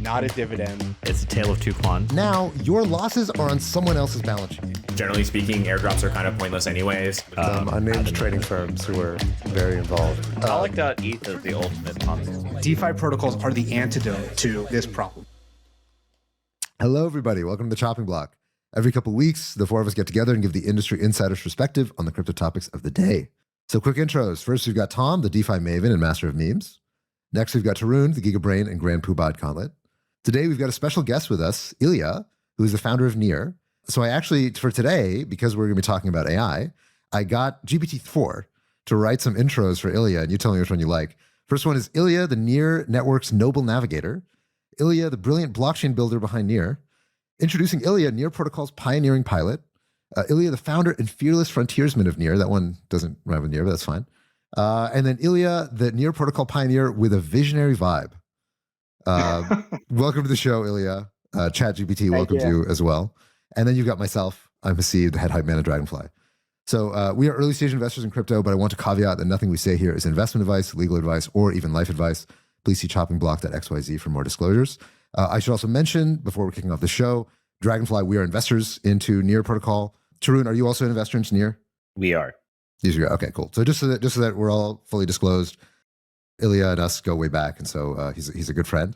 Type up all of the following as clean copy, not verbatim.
not a dividend. It's a tale of two clans. Now, your losses are on someone else's balance sheet. Generally speaking, airdrops are kind of pointless anyways. Unnamed trading firms who are very involved. I like that ETH is the ultimate Ponzi. DeFi protocols are the antidote to this problem. Hello, everybody. Welcome to the Chopping Block. Every couple of weeks, the four of us get together and give the industry insider's perspective on the crypto topics of the day. So quick intros. First, we've got Tom, the DeFi maven and master of memes. Next, we've got Tarun, the Gigabrain and Grand Poobah Gauntlet. Today, we've got a special guest with us, Illia, who is the founder of Near. So I actually, for today, because we're going to be talking about AI, I got GPT-4 to write some intros for Illia, and you tell me which one you like. First one is Illia, the Near network's noble navigator. Illia, the brilliant blockchain builder behind Near. Introducing Illia, Near Protocol's pioneering pilot. Illia, the founder and fearless frontiersman of Near. That one doesn't rhyme with Near, but that's fine. And then Illia, the Near Protocol pioneer with a visionary vibe. Welcome to the show, Illia. ChatGPT welcomes you as well. And then you've got myself. I'm Haseeb, the head hype man at Dragonfly. So we are early stage investors in crypto, but I want to caveat that nothing we say here is investment advice, legal advice, or even life advice. Please see choppingblock.xyz for more disclosures. I should also mention, before we're kicking off the show, Dragonfly, we are investors into Near Protocol. Tarun, are you also an investor into Near? We are. Okay, cool. So just so that we're all fully disclosed, Illia and us go way back, and so he's a good friend,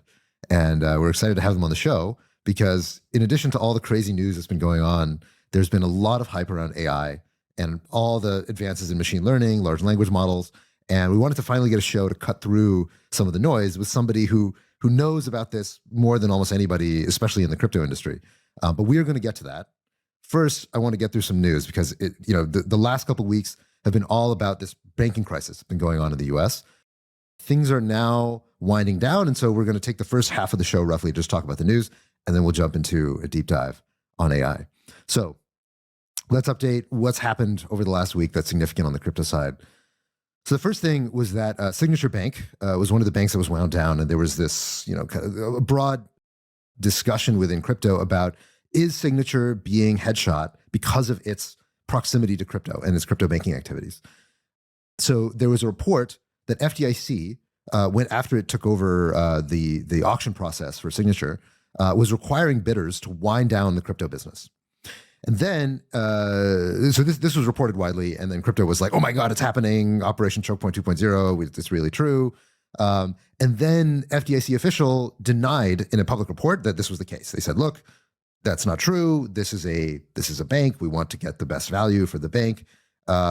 and we're excited to have him on the show because in addition to all the crazy news that's been going on, there's been a lot of hype around AI and all the advances in machine learning, large language models, and we wanted to finally get a show to cut through some of the noise with somebody who knows about this more than almost anybody, especially in the crypto industry. But we are going to get to that. First, I want to get through some news because the last couple of weeks have been all about this banking crisis that's been going on in the US. Things are now winding down, and so we're going to take the first half of the show roughly, just talk about the news, and then we'll jump into a deep dive on AI. So let's update what's happened over the last week that's significant on the crypto side. So the first thing was that Signature Bank was one of the banks that was wound down, and there was this a broad discussion within crypto about is Signature being headshot because of its proximity to crypto and its crypto banking activities. So there was a report that FDIC, went after it took over the auction process for Signature, was requiring bidders to wind down the crypto business. And then, so this was reported widely, and then crypto was like, oh my God, it's happening, Operation Choke Point 2.0, it's really true. And then FDIC official denied in a public report that this was the case. They said, look, that's not true. This is a bank. We want to get the best value for the bank.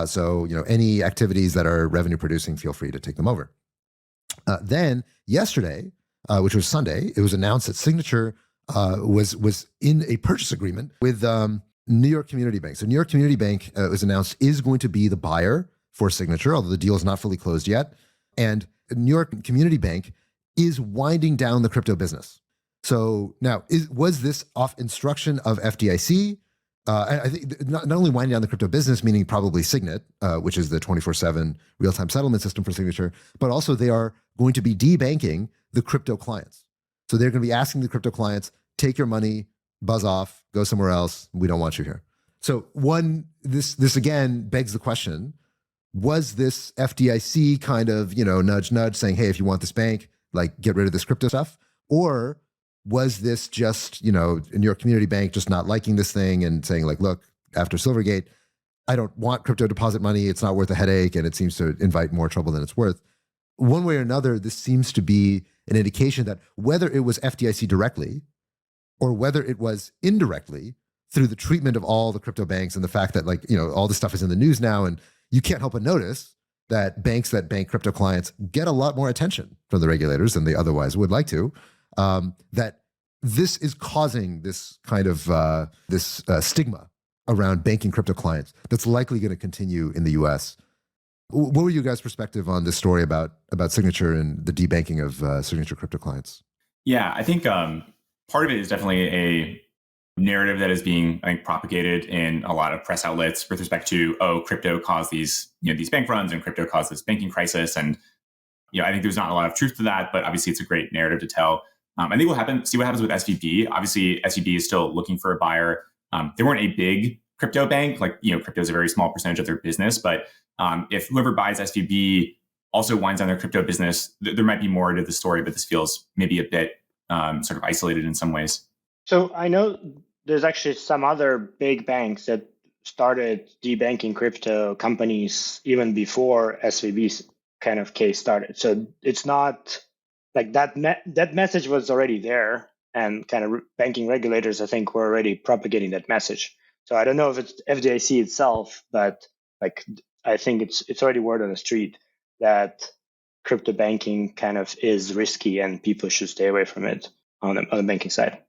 So any activities that are revenue producing, feel free to take them over. Then yesterday, which was Sunday, it was announced that Signature was in a purchase agreement with New York Community Bank. So New York Community Bank, it was announced, is going to be the buyer for Signature, although the deal is not fully closed yet. And New York Community Bank is winding down the crypto business. So now, was this off instruction of FDIC? I think not only winding down the crypto business, meaning probably Signet, which is the 24/7 real-time settlement system for Signature, but also they are going to be debanking the crypto clients. So they're going to be asking the crypto clients, take your money, buzz off, go somewhere else. We don't want you here. So this again begs the question, was this FDIC kind of, nudge, nudge saying, hey, if you want this bank, like get rid of this crypto stuff? Or was this just, New York Community Bank just not liking this thing and saying like, look, after Silvergate, I don't want crypto deposit money. It's not worth a headache. And it seems to invite more trouble than it's worth. One way or another, this seems to be an indication that whether it was FDIC directly or whether it was indirectly through the treatment of all the crypto banks and the fact that all this stuff is in the news now, and you can't help but notice that banks that bank crypto clients get a lot more attention from the regulators than they otherwise would like to. That this is causing this kind of stigma around banking crypto clients that's likely going to continue in the US. What were you guys' perspective on this story about Signature and the debanking of Signature crypto clients? Yeah, I think part of it is definitely a narrative that is being, I think, propagated in a lot of press outlets with respect to, crypto caused these bank runs and crypto caused this banking crisis. And I think there's not a lot of truth to that, but obviously it's a great narrative to tell. I think see what happens with SVB. Obviously, SVB is still looking for a buyer. They weren't a big crypto bank, crypto is a very small percentage of their business. But if whoever buys SVB also winds down their crypto business, there might be more to the story, but this feels maybe a bit sort of isolated in some ways. So I know there's actually some other big banks that started debanking crypto companies even before SVB's kind of case started. So it's not like that message was already there, and kind of banking regulators, I think, were already propagating that message. So I don't know if it's FDIC itself, but like I think it's already word on the street that crypto banking kind of is risky and people should stay away from it on the banking side.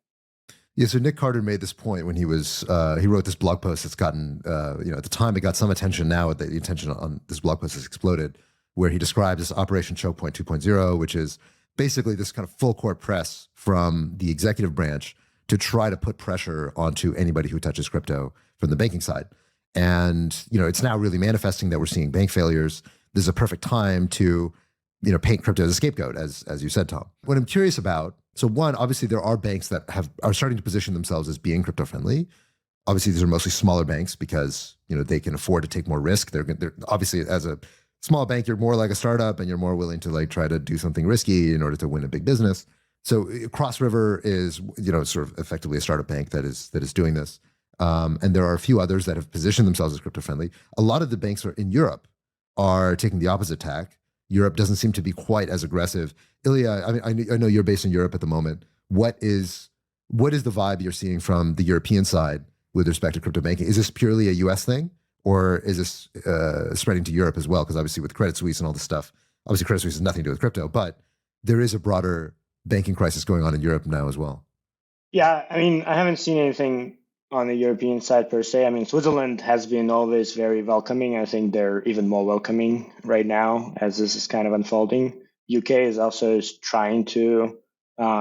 Yeah, so Nick Carter made this point when he wrote this blog post that's gotten, at the time it got some attention. Now the attention on this blog post has exploded, where he describes this Operation Choke Point 2.0, which is basically this kind of full court press from the executive branch to try to put pressure onto anybody who touches crypto from the banking side. And, it's now really manifesting that we're seeing bank failures. This is a perfect time to, paint crypto as a scapegoat, as you said, Tom. What I'm curious about, so one, obviously there are banks that are starting to position themselves as being crypto friendly. Obviously, these are mostly smaller banks because, they can afford to take more risk. They're obviously, as a small bank, you're more like a startup and you're more willing to try to do something risky in order to win a big business. So Cross River is, sort of effectively a startup bank that is doing this. And there are a few others that have positioned themselves as crypto friendly. A lot of the banks in Europe are taking the opposite tack. Europe doesn't seem to be quite as aggressive. Illia, I know you're based in Europe at the moment. What is the vibe you're seeing from the European side with respect to crypto banking? Is this purely a US thing, or is this spreading to Europe as well? Because obviously with Credit Suisse and all this stuff, obviously Credit Suisse has nothing to do with crypto, but there is a broader banking crisis going on in Europe now as well. Yeah, I haven't seen anything on the European side per se. Switzerland has been always very welcoming. I think they're even more welcoming right now as this is kind of unfolding. UK is also trying to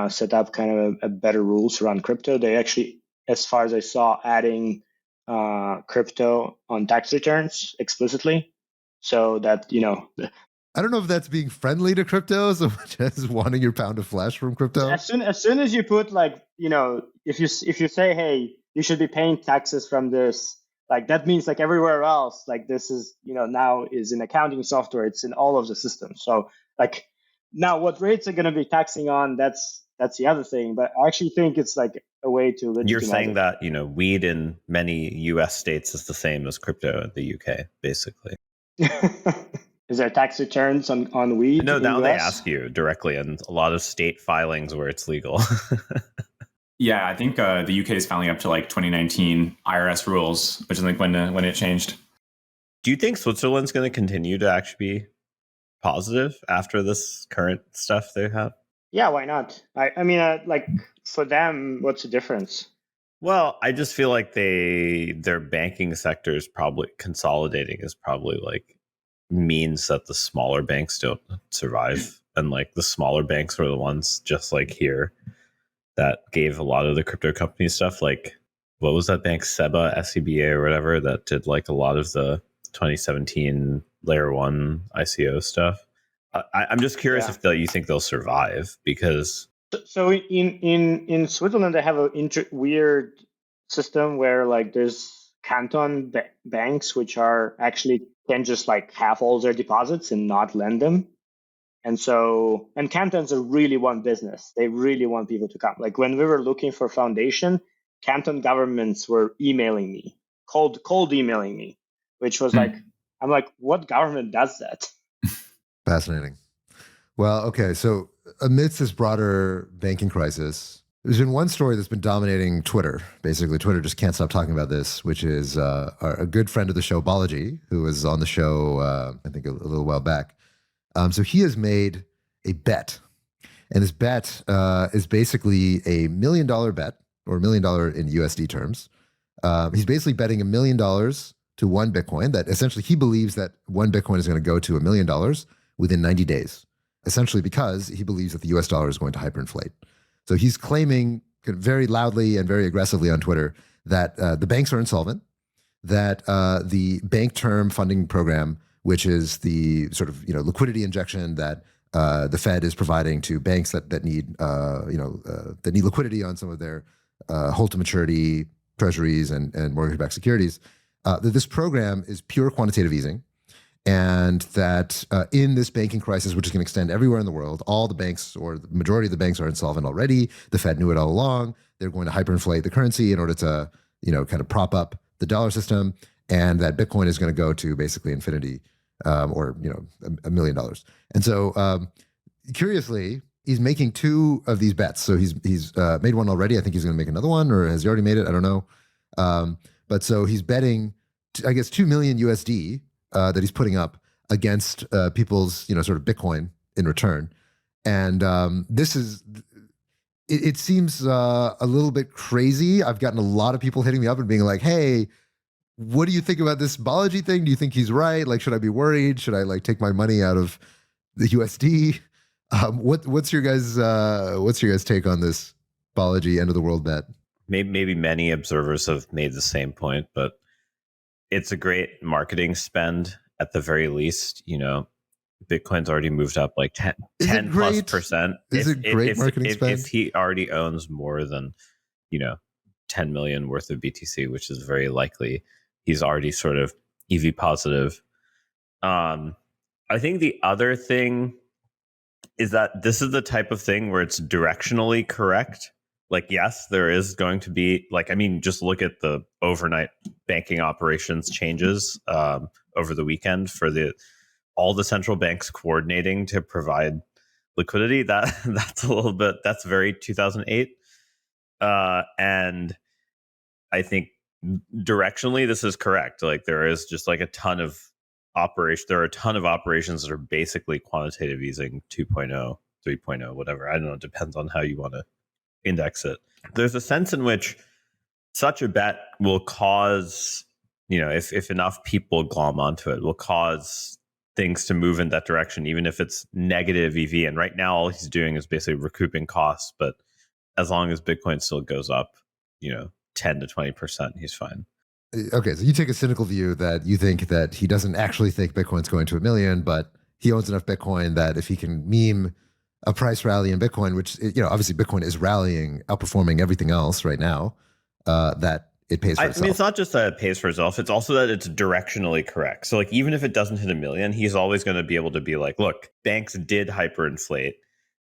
set up kind of a better rules around crypto. They actually, as far as I saw, adding crypto on tax returns explicitly, so that I don't know if that's being friendly to crypto so much as wanting your pound of flesh from crypto. As soon as you put if you say, hey, you should be paying taxes from this, that means everywhere else, this is now is in accounting software, it's in all of the systems. So now what rates are going to be taxing on, that's the other thing. But I actually think it's a way to legitimize You're saying it. that weed in many U.S. states is the same as crypto in the U.K. basically. Is there tax returns on weed? No, in now the they US? ask you directly in a lot of state filings where it's legal. Yeah, I think the UK is filing up to 2019 IRS rules, which is when it changed. Do you think Switzerland's going to continue to actually be positive after this current stuff they have? Yeah, why not? For them, what's the difference? Well, I just feel like their banking sector is probably consolidating is probably means that the smaller banks don't survive, and the smaller banks were the ones just here that gave a lot of the crypto company stuff. What was that bank, SEBA or whatever, that did a lot of the 2017 layer one ICO stuff. I'm just curious if you think they'll survive, because so in Switzerland they have a weird system where there's canton banks which are actually can just have all their deposits and not lend them. And cantons are really want business. They really want people to come. When we were looking for foundation, canton governments were emailing me, cold emailing me, which was I'm what government does that? Fascinating. Well, okay. So amidst this broader banking crisis, there's been one story that's been dominating Twitter. Basically, Twitter just can't stop talking about this, which is a good friend of the show, Balaji, who was on the show, I think a little while back. So he has made a bet, and this bet is basically a $1 million bet, or $1 million in USD terms. He's basically betting $1 million to one Bitcoin, that essentially he believes that one Bitcoin is going to go to $1 million within 90 days, essentially because he believes that the US dollar is going to hyperinflate. So he's claiming very loudly and very aggressively on Twitter that the banks are insolvent, that the bank term funding program, which is the sort of liquidity injection that the Fed is providing to banks that need that need liquidity on some of their hold to maturity treasuries and mortgage-backed securities, that this program is pure quantitative easing, and that in this banking crisis, which is going to extend everywhere in the world, all the banks or the majority of the banks are insolvent already. The Fed knew it all along. They're going to hyperinflate the currency in order to, kind of prop up the dollar system, and that Bitcoin is going to go to basically infinity, or $1 million. And so, curiously, he's making two of these bets. So he's made one already. I think he's going to make another one, or has he already made it? I don't know. But so he's betting, I guess, 2 million USD that he's putting up against people's, sort of Bitcoin in return. And this is, it seems a little bit crazy. I've gotten a lot of people hitting me up and being like, hey, what do you think about this Balaji thing? Do you think he's right? Like, should I be worried? Should I take my money out of the USD? What's your guys' take on this Balaji end of the world bet? Maybe many observers have made the same point, but it's a great marketing spend at the very least. Bitcoin's already moved up like 10 plus percent. Is it great marketing spend? If he already owns more than 10 million worth of BTC, which is very likely, he's already sort of EV positive. I think the other thing is that this is the type of thing where it's directionally correct. Like, yes, there is going to be just look at the overnight banking operations changes over the weekend for all the central banks coordinating to provide liquidity. That's a little bit, that's very 2008. And I think directionally this is correct. Like, there is just like a ton of there are a ton of operations that are basically quantitative easing 2.0, 3.0, whatever. I don't know. It depends on how you want to index it. There's a sense in which such a bet will cause, if enough people glom onto it, will cause things to move in that direction, even if it's negative EV. And right now, all he's doing is basically recouping costs. But as long as Bitcoin still goes up, 10 to 20%, he's fine. Okay, so you take a cynical view that you think that he doesn't actually think Bitcoin's going to 1 million, but he owns enough Bitcoin that if he can meme a price rally in Bitcoin, which, obviously Bitcoin is rallying, outperforming everything else right now, that it pays for itself. I mean, it's not just that it pays for itself, it's also that it's directionally correct. So even if it doesn't hit 1 million, he's always going to be able to be like, look, banks did hyperinflate.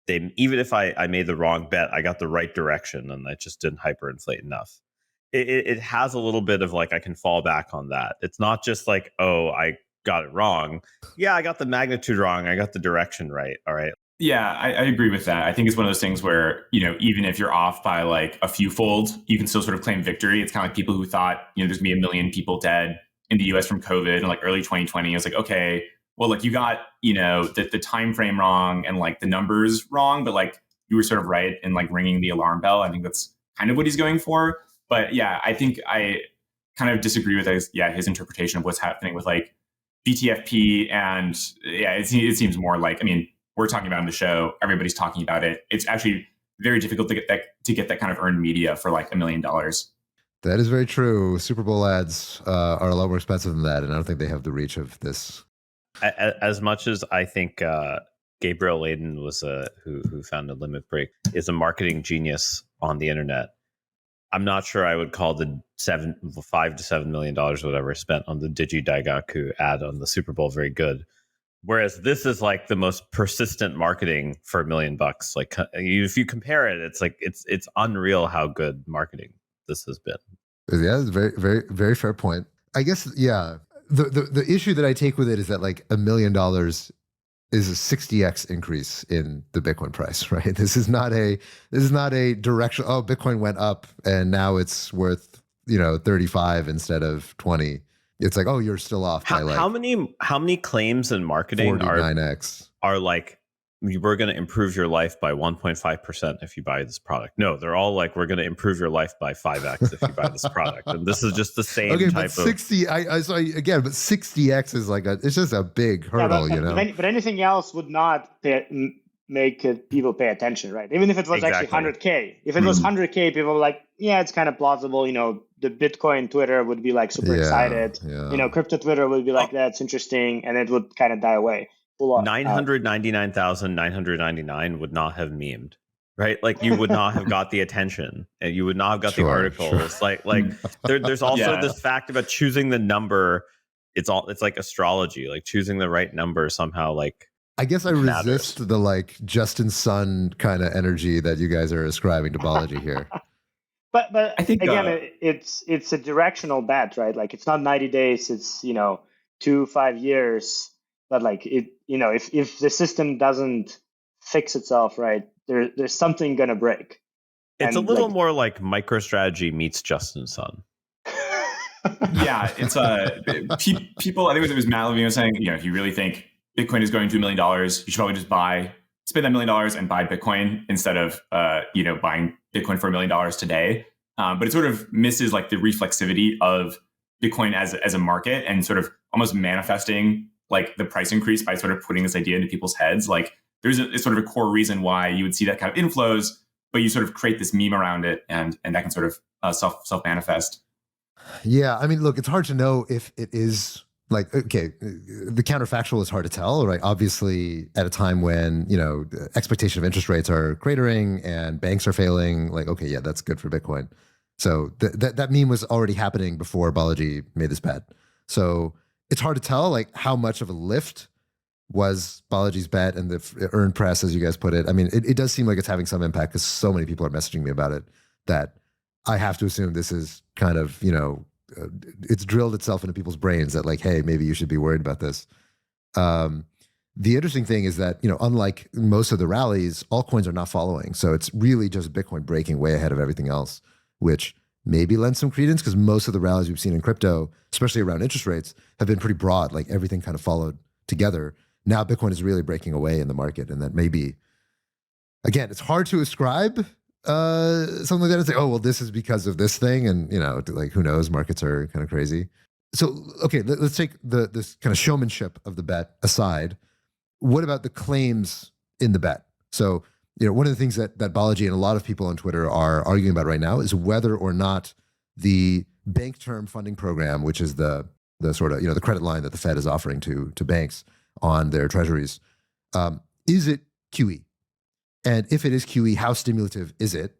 Even if I made the wrong bet, I got the right direction and I just didn't hyperinflate enough. It has a little bit of I can fall back on that. It's not just like, oh, I got it wrong. Yeah, I got the magnitude wrong. I got the direction right. All right. Yeah, I agree with that. I think it's one of those things where, even if you're off by a few fold, you can still sort of claim victory. It's kind of like people who thought, there's gonna be 1 million people dead in the US from COVID in early 2020. It's like, okay, well, you got, the time frame wrong and the numbers wrong, but you were sort of right in ringing the alarm bell. I think that's kind of what he's going for. But yeah, I think I kind of disagree with his interpretation of what's happening with BTFP. And yeah, it seems more we're talking about it on the show. Everybody's talking about it. It's actually very difficult to get that kind of earned media for $1 million. That is very true. Super Bowl ads are a lot more expensive than that, and I don't think they have the reach of this. As much as I think Gabriel Layden was who founded Limit Break is a marketing genius on the internet, I'm not sure I would call the $5 to $7 million whatever spent on the Digi Daigaku ad on the Super Bowl very good. Whereas this is the most persistent marketing for $1 million. If you compare it, it's unreal how good marketing this has been. Yeah, it's a very, very, very fair point. I guess, yeah. The issue that I take with it is that $1 million is a 60x increase in the Bitcoin price, right? This is not a direction. Oh, Bitcoin went up and now it's worth 35 instead of 20. It's oh, you're still off by how many claims in marketing 49x are we're going to improve your life by 1.5% if you buy this product. No, they're all we're going to improve your life by 5x if you buy this product. And this is just the same type but 60, but 60x is it's just a big hurdle, But anything else would not make people pay attention, right? Even if it was actually 100K. If it was 100K, people were yeah, it's kind of plausible. The Bitcoin Twitter would be super excited. Yeah. Crypto Twitter would be that's interesting, and it would kind of die away. 999,999 would not have memed, right? You would not have got the attention, and you would not have got the articles. There's also this fact about choosing the number it's like astrology, like choosing the right number somehow like I guess I matters. resist the like Justin Sun kind of energy that you guys are ascribing to Balaji here. But I think, again, it's a directional bet, right? Like it's not 90 days, it's 2-5 years. But like if the system doesn't fix itself, right, there's something gonna break. It's a And, little like, more like MicroStrategy meets Justin Sun. yeah, it's people. I think it was Matt Levine was saying, if you really think Bitcoin is going to $1 million, you should probably just spend that $1 million and buy Bitcoin instead of buying Bitcoin for $1 million today. But it sort of misses like the reflexivity of Bitcoin as a market and sort of almost manifesting like the price increase by sort of putting this idea into people's heads. Like there's a sort of a core reason why you would see that kind of inflows, but you sort of create this meme around it, and that can sort of self manifest. Yeah, I mean, look, it's hard to know if it is like, okay, the counterfactual is hard to tell, right? Obviously, at a time when, the expectation of interest rates are cratering and banks are failing, like, okay, yeah, that's good for Bitcoin. So that meme was already happening before Balaji made this bet. So it's hard to tell, like, how much of a lift was Balaji's bet and the earned press, as you guys put it. I mean, it does seem like it's having some impact because so many people are messaging me about it that I have to assume this is kind of, it's drilled itself into people's brains that like, hey, maybe you should be worried about this. The interesting thing is that, unlike most of the rallies, altcoins are not following. So it's really just Bitcoin breaking way ahead of everything else, which maybe lends some credence because most of the rallies we've seen in crypto, especially around interest rates, have been pretty broad. Like everything kind of followed together. Now Bitcoin is really breaking away in the market. And that maybe, again, it's hard to ascribe something like that and say, oh, well, this is because of this thing. And, like, who knows? Markets are kind of crazy. So, okay, let's take this kind of showmanship of the bet aside. What about the claims in the bet? So, one of the things that Balaji and a lot of people on Twitter are arguing about right now is whether or not the bank term funding program, which is the sort of, the credit line that the Fed is offering to banks on their treasuries, is it QE? And if it is QE, how stimulative is it?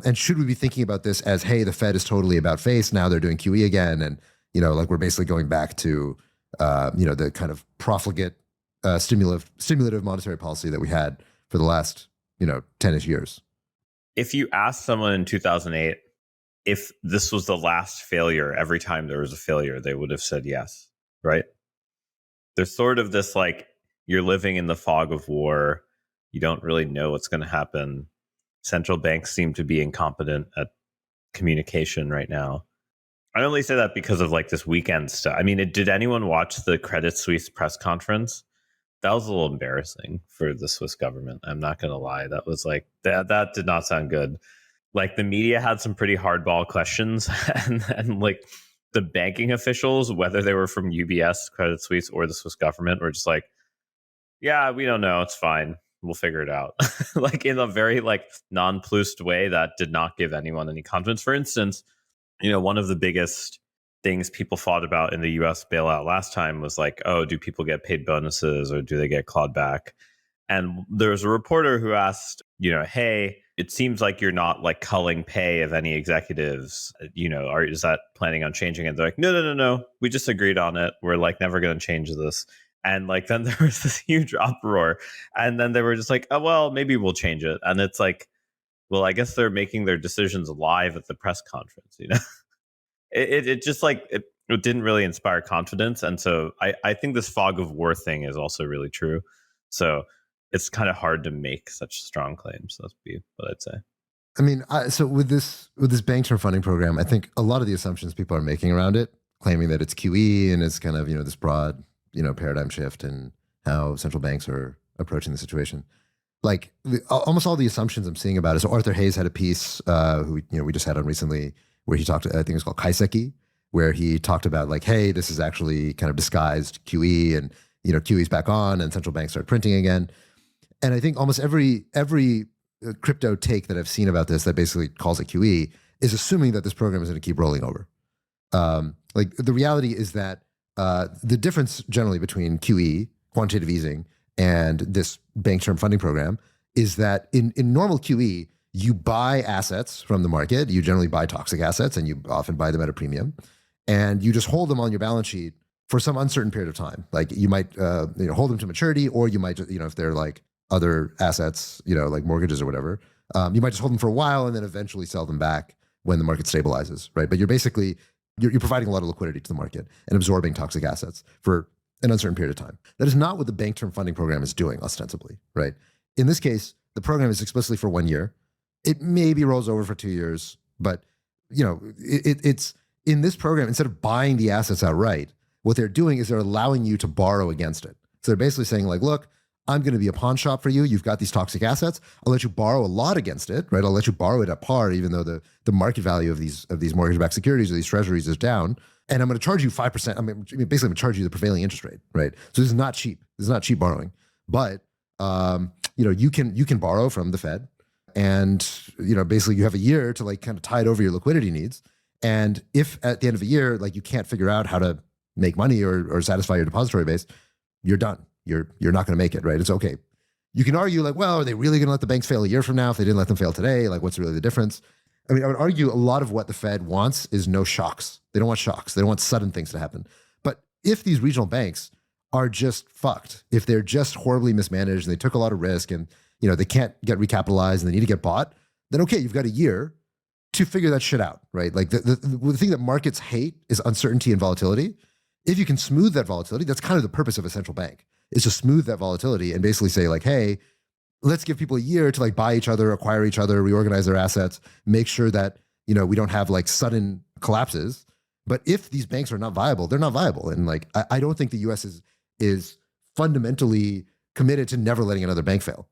And should we be thinking about this as, hey, the Fed is totally about face, now they're doing QE again, and like we're basically going back to the kind of profligate stimulative monetary policy that we had for the last 10-ish years? If you asked someone in 2008 if this was the last failure, every time there was a failure, they would have said yes, right? There's sort of this like, you're living in the fog of war. You don't really know what's going to happen. Central banks seem to be incompetent at communication right now. I only say that because of like this weekend stuff. I mean, did anyone watch the Credit Suisse press conference? That was a little embarrassing for the Swiss government. I'm not going to lie. That was like, that did not sound good. Like the media had some pretty hardball questions and like the banking officials, whether they were from UBS, Credit Suisse, or the Swiss government, were just like, yeah, we don't know. It's fine. We'll figure it out. Like in a very like nonplussed way that did not give anyone any confidence. For instance, one of the biggest things people fought about in the US bailout last time was like, oh, do people get paid bonuses or do they get clawed back? And there was a reporter who asked, hey, it seems like you're not like culling pay of any executives, is that planning on changing it? They're like, no. We just agreed on it. We're like never going to change this. And like, then there was this huge uproar. And then they were just like, oh, well, maybe we'll change it. And it's like, well, I guess they're making their decisions live at the press conference, It just like, it didn't really inspire confidence. And so I think this fog of war thing is also really true. So it's kind of hard to make such strong claims. That's what I'd say. I mean, so with this bank term funding program, I think a lot of the assumptions people are making around it, claiming that it's QE and it's kind of, this broad, paradigm shift in how central banks are approaching the situation. Like almost all the assumptions I'm seeing about it. So Arthur Hayes had a piece who we just had on recently where he talked, I think it's called Kaiseki, where he talked about like, hey, this is actually kind of disguised QE and, QE's back on and central banks start printing again. And I think almost every crypto take that I've seen about this that basically calls it QE is assuming that this program is going to keep rolling over. Like the reality is that the difference generally between QE, quantitative easing, and this bank term funding program is that in normal QE, you buy assets from the market. You generally buy toxic assets and you often buy them at a premium. And you just hold them on your balance sheet for some uncertain period of time. Like you might hold them to maturity, or you might just, if they're like other assets, like mortgages or whatever, you might just hold them for a while and then eventually sell them back when the market stabilizes, right? But you're basically you're providing a lot of liquidity to the market and absorbing toxic assets for an uncertain period of time. That is not what the Bank Term Funding Program is doing ostensibly, right? In this case, the program is explicitly for 1 year. It maybe rolls over for 2 years, but it's in this program, instead of buying the assets outright, what they're doing is they're allowing you to borrow against it. So they're basically saying like, look, I'm going to be a pawn shop for you. You've got these toxic assets. I'll let you borrow a lot against it, right? I'll let you borrow it at par, even though the market value of these mortgage-backed securities or these treasuries is down. And I'm going to charge you 5%. Basically, I'm going to charge you the prevailing interest rate, right? So this is not cheap. This is not cheap borrowing. But you can borrow from the Fed, and basically you have a year to like kind of tide over your liquidity needs. And if at the end of a year, like you can't figure out how to make money or satisfy your depository base, you're done. You're not going to make it, right? It's okay. You can argue like, well, are they really going to let the banks fail a year from now if they didn't let them fail today? Like, what's really the difference? I mean, I would argue a lot of what the Fed wants is no shocks. They don't want shocks. They don't want sudden things to happen. But if these regional banks are just fucked, if they're just horribly mismanaged and they took a lot of risk and they can't get recapitalized and they need to get bought, then okay, you've got a year to figure that shit out, right? Like the thing that markets hate is uncertainty and volatility. If you can smooth that volatility, that's kind of the purpose of a central bank, is to smooth that volatility and basically say like, hey, let's give people a year to like buy each other, acquire each other, reorganize their assets, make sure that, we don't have like sudden collapses. But if these banks are not viable, they're not viable. And like, I don't think the US is fundamentally committed to never letting another bank fail.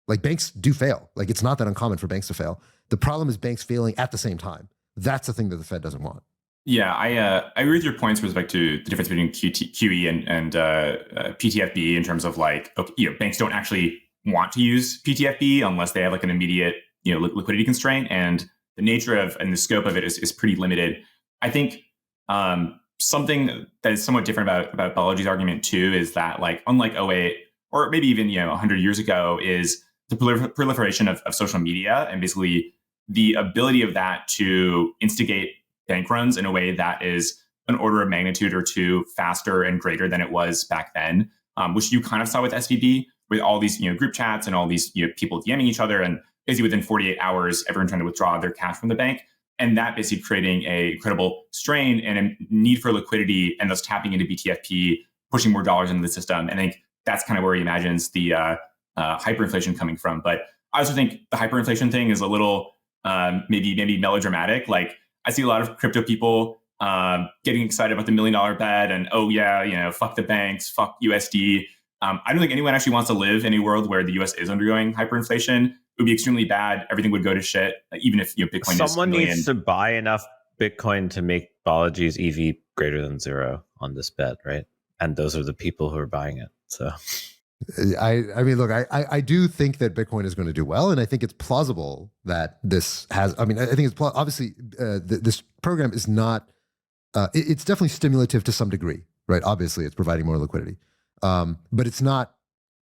Like banks do fail. Like it's not that uncommon for banks to fail. The problem is banks failing at the same time. That's the thing that the Fed doesn't want. Yeah, I agree with your points with respect to the difference between QE and PTFB in terms of like, banks don't actually want to use PTFB unless they have like an immediate, liquidity constraint, and the nature of and the scope of it is pretty limited. I think something that is somewhat different about Balaji's argument too is that like, unlike 08 or maybe even 100 years ago, is the proliferation of social media and basically the ability of that to instigate bank runs in a way that is an order of magnitude or two faster and greater than it was back then, which you kind of saw with SVB, with all these group chats and all these people DMing each other, and basically within 48 hours, everyone trying to withdraw their cash from the bank, and that basically creating a incredible strain and a need for liquidity, and thus tapping into BTFP, pushing more dollars into the system. And I think that's kind of where he imagines the hyperinflation coming from. But I also think the hyperinflation thing is a little maybe melodramatic. Like, I see a lot of crypto people getting excited about the $1 million bet and, oh yeah, fuck the banks, fuck USD. I don't think anyone actually wants to live in a world where the US is undergoing hyperinflation. It would be extremely bad. Everything would go to shit, even if Bitcoin is someone needs to buy enough Bitcoin to make Balaji's EV greater than 0 on this bet, right? And those are the people who are buying it. So I mean, look, I do think that Bitcoin is going to do well, and I think it's plausible that this has. I mean, I think it's obviously this program is not. It's definitely stimulative to some degree, right? Obviously, it's providing more liquidity, but it's not.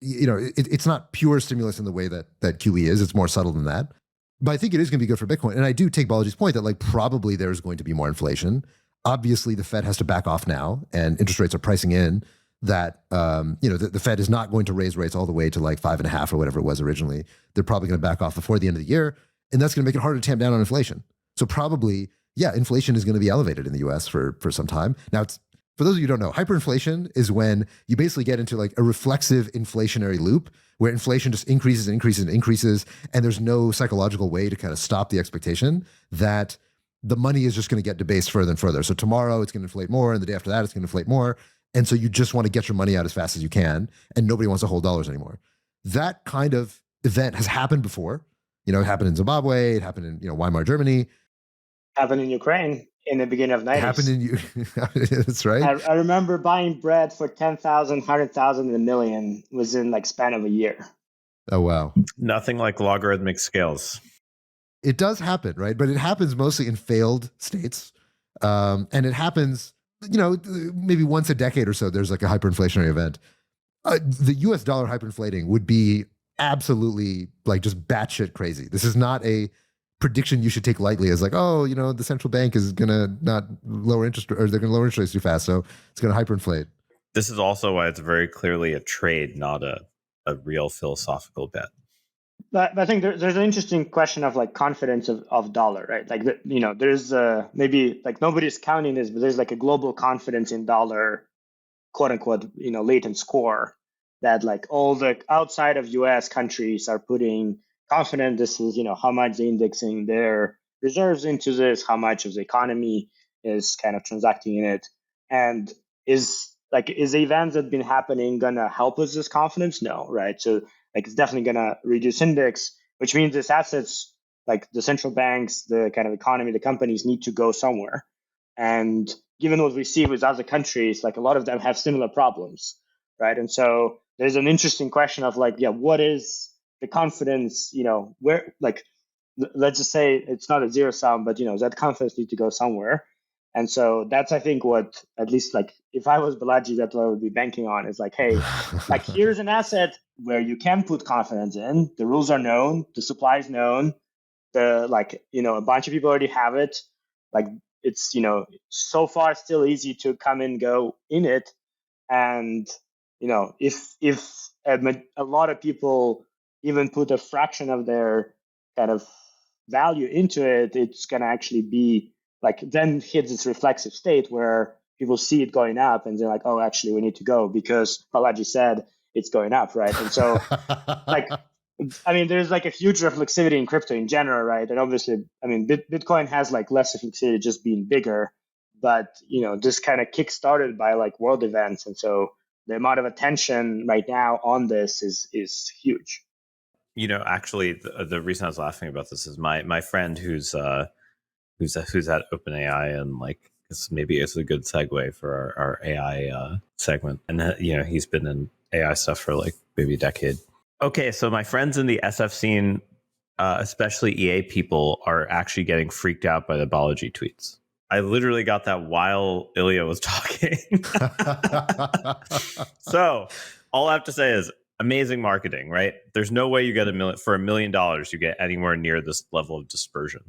It's not pure stimulus in the way that QE is. It's more subtle than that. But I think it is going to be good for Bitcoin, and I do take Balaji's point that like probably there's going to be more inflation. Obviously, the Fed has to back off now, and interest rates are pricing in that the Fed is not going to raise rates all the way to like 5.5 or whatever it was originally. They're probably going to back off before the end of the year, and that's going to make it harder to tamp down on inflation. So probably, yeah, inflation is going to be elevated in the U.S. for some time. Now, it's for those of you who don't know, hyperinflation is when you basically get into like a reflexive inflationary loop where inflation just increases and increases and increases, and there's no psychological way to kind of stop the expectation that the money is just going to get debased further and further. So tomorrow it's going to inflate more, and the day after that it's going to inflate more. And so you just want to get your money out as fast as you can, and nobody wants to hold dollars anymore. That kind of event has happened before. It happened in Zimbabwe. It happened in Weimar Germany. Happened in Ukraine in the beginning of 90s. It happened in you. That's right. I remember buying bread for 10,000, 100,000, and $1 million within like span of a year. Oh wow! Nothing like logarithmic scales. It does happen, right? But it happens mostly in failed states, and it happens. Maybe once a decade or so, there's like a hyperinflationary event. The US dollar hyperinflating would be absolutely like just batshit crazy. This is not a prediction you should take lightly as like, oh, the central bank is gonna not lower interest, or they're gonna lower interest rates too fast, so it's gonna hyperinflate. This is also why it's very clearly a trade, not a real philosophical bet. But I think there's an interesting question of like confidence of dollar, right? Like, there's maybe like nobody's counting this, but there's like a global confidence in dollar, quote unquote, latent score that like all the outside of US countries are putting confident. This is, how much they're indexing their reserves into this, how much of the economy is kind of transacting in it. And is the events that have been happening gonna help us this confidence? No, right? So like it's definitely gonna reduce index, which means these assets, like the central banks, the kind of economy, the companies need to go somewhere. And given what we see with other countries, like a lot of them have similar problems, right? And so there's an interesting question of like, what is the confidence, where, like, let's just say it's not a zero sum, but that confidence needs to go somewhere. And so that's, I think, what, at least like if I was Balaji, that's what I would be banking on, is like, hey, like here's an asset where you can put confidence in. The rules are known, the supply is known, a bunch of people already have it. Like it's, so far still easy to come and go in it. And, if a lot of people even put a fraction of their kind of value into it, it's going to actually be like then hits this reflexive state where people see it going up and they're like, oh, actually we need to go because Balaji said it's going up, right? And so like, I mean, there's like a huge reflexivity in crypto in general, right? And obviously, I mean, Bitcoin has like less reflexivity just being bigger, but this kind of kick-started by like world events. And so the amount of attention right now on this is huge. Actually, the reason I was laughing about this is my friend who's at OpenAI, and like maybe it's a good segue for our AI segment. And he's been in AI stuff for like maybe a decade. Okay, so my friends in the SF scene, especially EA people, are actually getting freaked out by the Balaji tweets. I literally got that while Illia was talking. So all I have to say is amazing marketing, right? There's no way you get for $1 million you get anywhere near this level of dispersion.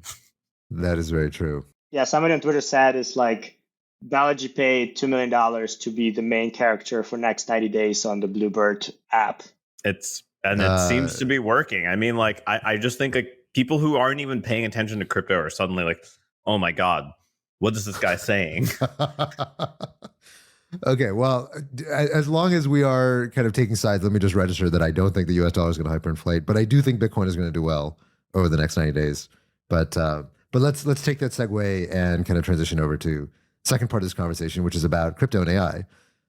That is very true. Yeah, somebody on Twitter said it's like Balaji paid $2 million to be the main character for next 90 days on the Bluebird app. It seems to be working. I mean, like, I just think like people who aren't even paying attention to crypto are suddenly like, oh my God, what is this guy saying? Okay, well, as long as we are kind of taking sides, let me just register that I don't think the US dollar is going to hyperinflate, but I do think Bitcoin is going to do well over the next 90 days. But let's take that segue and kind of transition over to the second part of this conversation, which is about crypto and AI.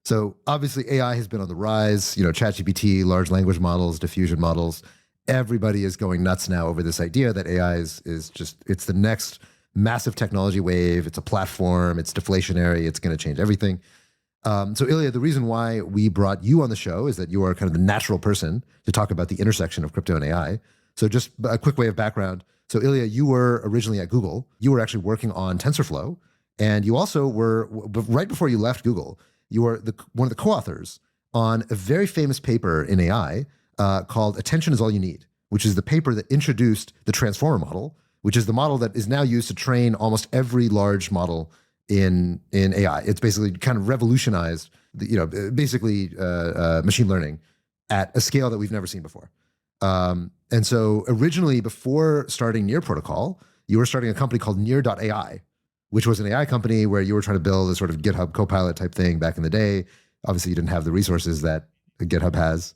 So obviously AI has been on the rise, ChatGPT, large language models, diffusion models. Everybody is going nuts now over this idea that AI is just, it's the next massive technology wave. It's a platform. It's deflationary. It's going to change everything. So Illia, the reason why we brought you on the show is that you are kind of the natural person to talk about the intersection of crypto and AI. So just a quick way of background. So Illia, you were originally at Google. You were actually working on TensorFlow. And you also were, right before you left Google, you were one of the co-authors on a very famous paper in AI called Attention is All You Need, which is the paper that introduced the transformer model, which is the model that is now used to train almost every large model in AI. It's basically kind of revolutionized, machine learning at a scale that we've never seen before. And so originally, before starting Near Protocol, you were starting a company called Near.ai, which was an AI company where you were trying to build a sort of GitHub Copilot type thing back in the day. Obviously, you didn't have the resources that GitHub has.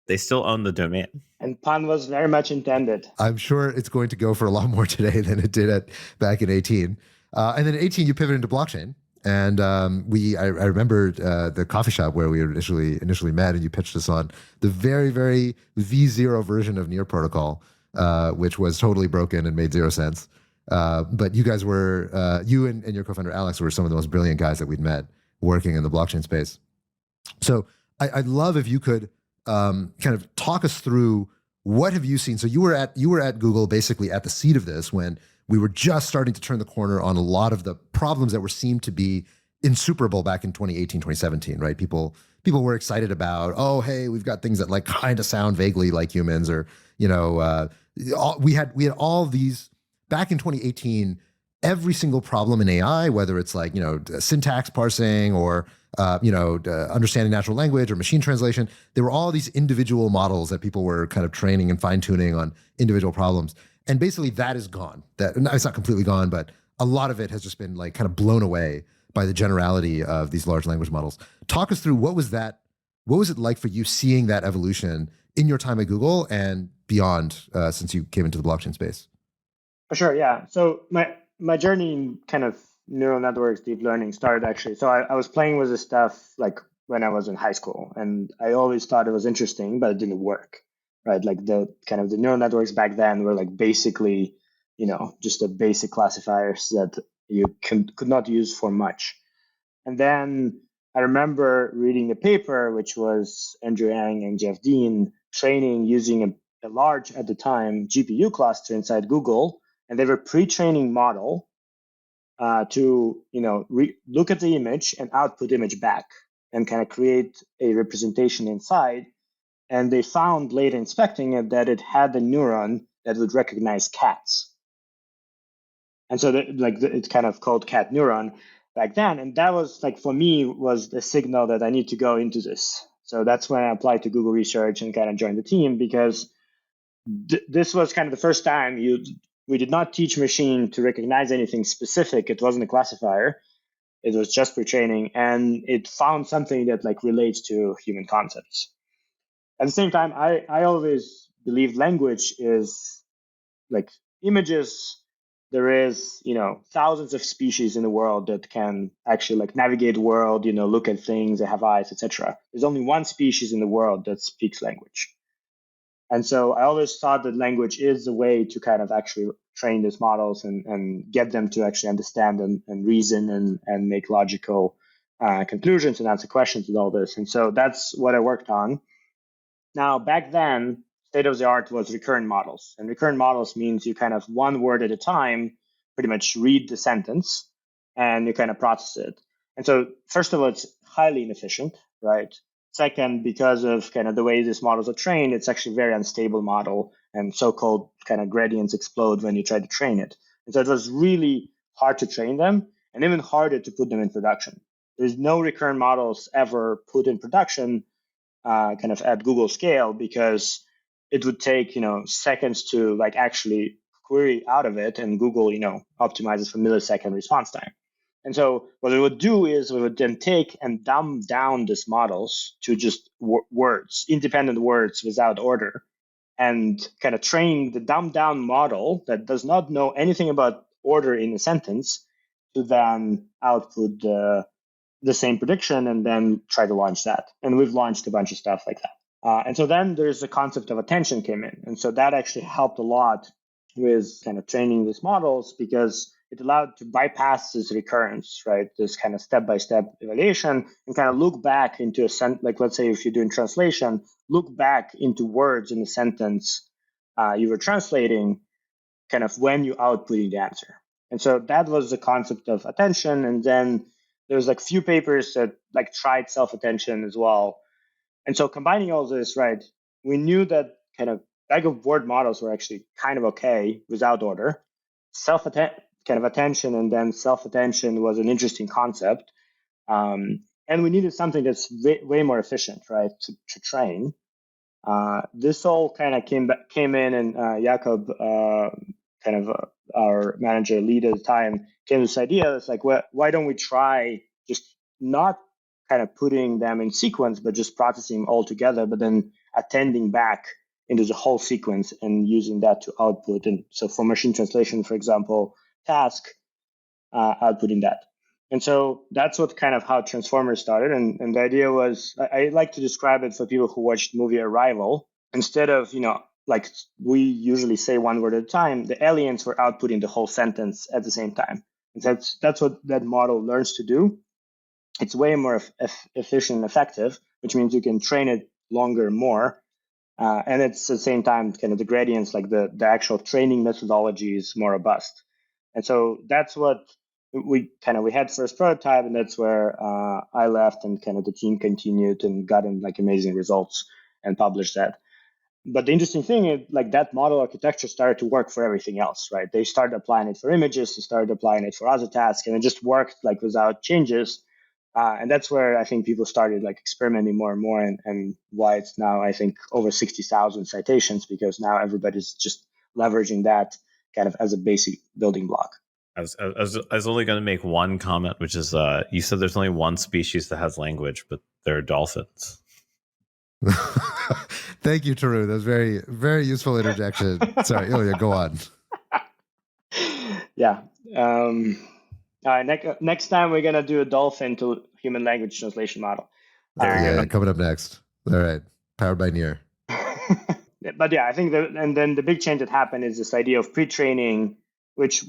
They still own the domain. And pun was very much intended. I'm sure it's going to go for a lot more today than it did back in 18. And then in 18, you pivoted into blockchain. And I remember the coffee shop where we initially met, and you pitched us on the very, very V0 version of Near Protocol, which was totally broken and made zero sense. But you guys were, you and your co-founder Alex were some of the most brilliant guys that we'd met working in the blockchain space. So I'd love if you could kind of talk us through what have you seen. So you were at Google basically at the seed of this when we were just starting to turn the corner on a lot of the problems that seemed to be insuperable back in 2018, 2017, right? People were excited about, oh, hey, we've got things that like kind of sound vaguely like humans, or we had all these back in 2018, every single problem in AI, whether it's like, syntax parsing or, understanding natural language or machine translation, there were all these individual models that people were kind of training and fine tuning on individual problems. And basically that is gone. That it's not completely gone, but a lot of it has just been like kind of blown away by the generality of these large language models. Talk us through what was it like for you seeing that evolution in your time at Google and beyond since you came into the blockchain space? For sure, yeah. So my journey in kind of neural networks, deep learning started actually. So I was playing with this stuff like when I was in high school, and I always thought it was interesting, but it didn't work, right? Like the neural networks back then were like basically, just the basic classifiers that you could not use for much. And then I remember reading a paper, which was Andrew Yang and Jeff Dean training using a large, at the time, GPU cluster inside Google. And they were pre-training model to look at the image and output image back and kind of create a representation inside. And they found later inspecting it that it had a neuron that would recognize cats. And so it's kind of called cat neuron back then. And that was like, for me, was the signal that I need to go into this. So that's when I applied to Google Research and kind of joined the team, because this was kind of the first time we did not teach machine to recognize anything specific. It wasn't a classifier. It was just pre-training, and it found something that like relates to human concepts. At the same time, I always believed language is like images. There is, thousands of species in the world that can actually like navigate the world, look at things, they have eyes, etc. There's only one species in the world that speaks language. And so I always thought that language is the way to kind of actually train these models and get them to actually understand and reason and make logical conclusions and answer questions with all this. And so that's what I worked on. Now, back then, state of the art was recurrent models. And recurrent models means you kind of one word at a time, pretty much read the sentence and you kind of process it. And so first of all, it's highly inefficient, right? Second, because of kind of the way these models are trained, it's actually a very unstable model, and so-called kind of gradients explode when you try to train it. And so it was really hard to train them and even harder to put them in production. There's no recurrent models ever put in production kind of at Google scale, because it would take, seconds to like actually query out of it, and Google, optimizes for millisecond response time. And so what we would do is we would then take and dumb down these models to just words, independent words without order, and kind of train the dumbed down model that does not know anything about order in a sentence to then output the same prediction and then try to launch that. And we've launched a bunch of stuff like that. And so then there's the concept of attention came in. And so that actually helped a lot with kind of training these models, because it allowed to bypass this recurrence, right? This kind of step-by-step evaluation, and kind of look back into like, let's say if you're doing translation, look back into words in the sentence you were translating, kind of when you outputting the answer. And so that was the concept of attention. And then there's like few papers that like tried self-attention as well. And so combining all this, right, we knew that kind of bag of word models were actually kind of okay without order. Kind of attention and then self-attention was an interesting concept. And we needed something that's way more efficient, right, to train. This all kind of came in, and Jakob, our manager lead at the time, came to this idea. It's like, why don't we try just not kind of putting them in sequence, but just processing them all together, but then attending back into the whole sequence and using that to output. And so for machine translation, for example, task, outputting that. And so that's what kind of how Transformers started. And the idea was, I like to describe it for people who watched the movie Arrival. Instead of, like we usually say one word at a time, the aliens were outputting the whole sentence at the same time. And that's what that model learns to do. It's way more efficient and effective, which means you can train it longer and more. And it's at the same time, kind of the gradients, like the actual training methodology is more robust. And so that's what we had first prototype, and that's where I left, and kind of the team continued and got in like amazing results and published that. But the interesting thing is, like, that model architecture started to work for everything else, right? They started applying it for images, they started applying it for other tasks, and it just worked like without changes. And that's where I think people started like experimenting more and more, and why it's now, I think, over 60,000 citations, because now everybody's just leveraging that kind of as a basic building block. I was only going to make one comment, which is you said there's only one species that has language, but they're dolphins. Thank you, Tarun. That was very, very useful interjection. Sorry, Illia, go on. Yeah. All right. Next time we're gonna do a dolphin to human language translation model. There Coming up next. All right, powered by Near. But yeah, I think and then the big change that happened is this idea of pre-training, which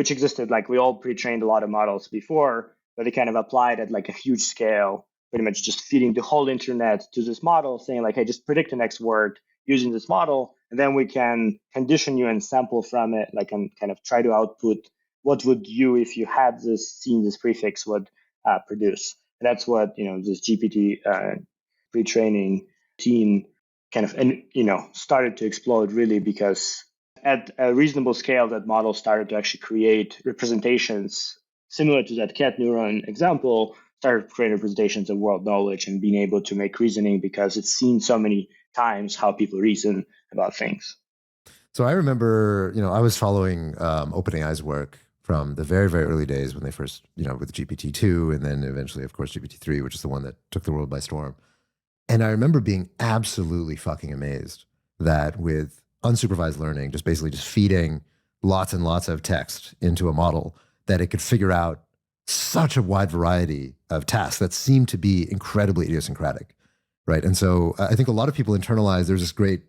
existed. Like, we all pre-trained a lot of models before, but they kind of applied at like a huge scale, pretty much just feeding the whole internet to this model, saying like, hey, just predict the next word using this model, and then we can condition you and sample from it, like, and kind of try to output what would you, if you had seen this prefix, would produce. And that's what this GPT pre-training team kind of started to explode, really, because at a reasonable scale, that model started to actually create representations similar to that cat neuron example, started creating representations of world knowledge and being able to make reasoning because it's seen so many times how people reason about things. So I remember, I was following OpenAI's work from the very, very early days when they first, with GPT-2, and then eventually, of course, GPT-3, which is the one that took the world by storm. And I remember being absolutely fucking amazed that with unsupervised learning, just basically just feeding lots and lots of text into a model, that it could figure out such a wide variety of tasks that seemed to be incredibly idiosyncratic, right? And so I think a lot of people internalize, there's this great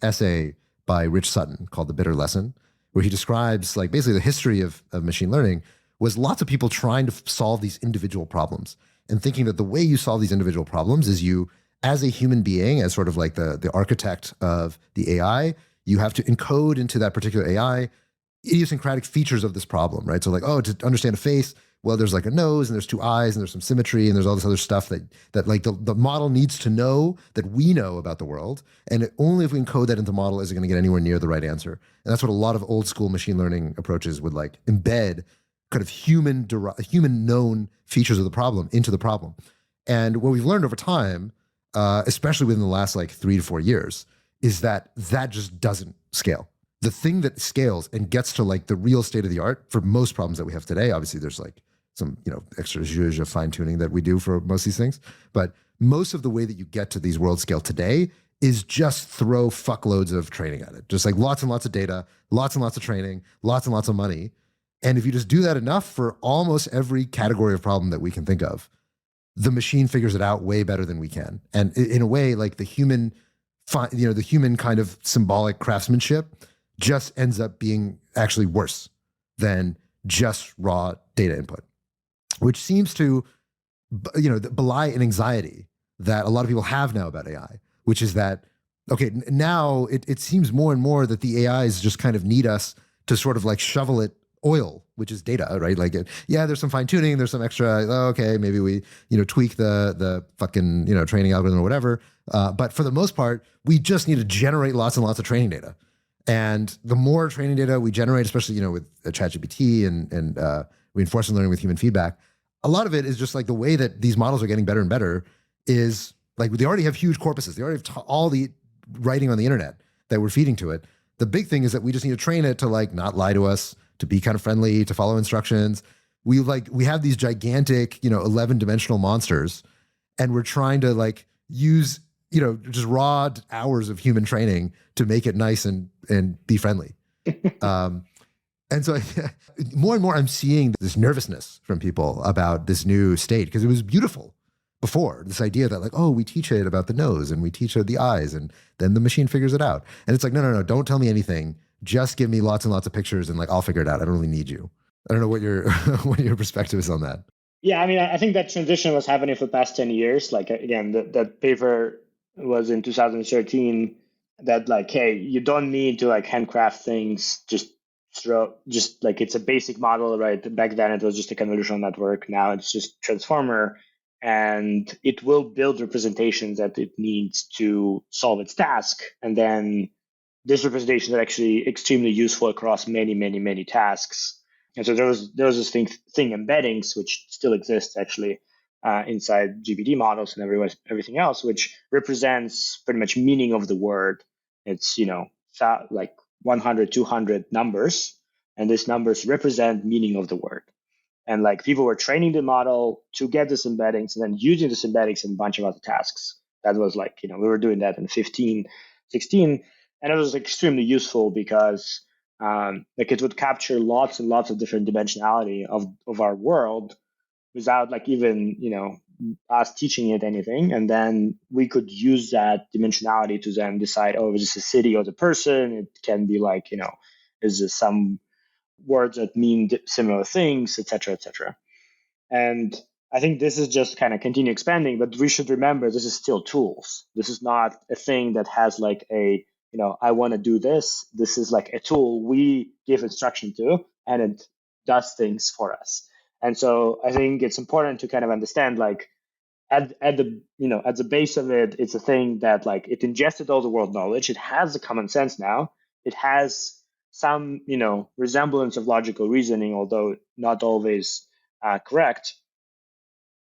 essay by Rich Sutton called The Bitter Lesson, where he describes like basically the history of machine learning was lots of people trying to solve these individual problems and thinking that the way you solve these individual problems is you, as a human being, as sort of like the architect of the AI, you have to encode into that particular AI idiosyncratic features of this problem, right? So like, to understand a face, well, there's like a nose and there's two eyes and there's some symmetry and there's all this other stuff that like the model needs to know that we know about the world. And only if we encode that into the model is it going to get anywhere near the right answer. And that's what a lot of old school machine learning approaches would like embed kind of human known features of the problem into the problem. And what we've learned over time, especially within the last like 3 to 4 years, is that just doesn't scale. The thing that scales and gets to like the real state of the art for most problems that we have today, obviously there's like some, extra zhuzh of fine tuning that we do for most of these things. But most of the way that you get to these world scale today is just throw fuckloads of training at it. Just like lots and lots of data, lots and lots of training, lots and lots of money. And if you just do that enough for almost every category of problem that we can think of, the machine figures it out way better than we can. And in a way, like the human kind of symbolic craftsmanship just ends up being actually worse than just raw data input, which seems to, belie an anxiety that a lot of people have now about AI, which is that, okay, now it seems more and more that the AIs just kind of need us to sort of like shovel it oil, which is data, right? Like, there's some fine tuning, there's some extra, okay, maybe we, tweak the fucking, training algorithm or whatever. But for the most part, we just need to generate lots and lots of training data. And the more training data we generate, especially, with ChatGPT and reinforcement learning with human feedback, a lot of it is just like the way that these models are getting better and better is like, they already have huge corpuses. They already have all the writing on the internet that we're feeding to it. The big thing is that we just need to train it to like not lie to us, to be kind of friendly, to follow instructions. We have these gigantic, 11-dimensional monsters, and we're trying to like use, just raw hours of human training to make it nice and be friendly. And so more and more I'm seeing this nervousness from people about this new state, because it was beautiful before, this idea that like, we teach it about the nose and we teach it the eyes and then the machine figures it out. And it's like, no, don't tell me anything. Just give me lots and lots of pictures and like, I'll figure it out. I don't really need you. I don't know what your what your perspective is on that. Yeah, I mean, I think that transition was happening for the past 10 years. Like, again, that paper was in 2013 that like, hey, you don't need to like handcraft things, just like it's a basic model, right? Back then it was just a convolutional network. Now it's just transformer. and it will build representations that it needs to solve its task. And then this representation is actually extremely useful across many, many, many tasks. And so there was this thing embeddings, which still exists actually inside GPT models and everything else, which represents pretty much meaning of the word. It's, like 100, 200 numbers, and these numbers represent meaning of the word. And like people were training the model to get this embeddings and then using this embeddings in a bunch of other tasks. That was like, we were doing that in 15, 16. And it was extremely useful because like it would capture lots and lots of different dimensionality of our world without like even, us teaching it anything. And then we could use that dimensionality to then decide, oh, is this a city or the person? It can be like, is this some words that mean similar things, etc., etc. And I think this is just kind of continue expanding, but we should remember this is still tools. This is not a thing that has like a, I want to do this. This is like a tool we give instruction to, and it does things for us. And so I think it's important to kind of understand like at the base of it, it's a thing that like it ingested all the world knowledge. It has the common sense now. It has some, resemblance of logical reasoning, although not always correct.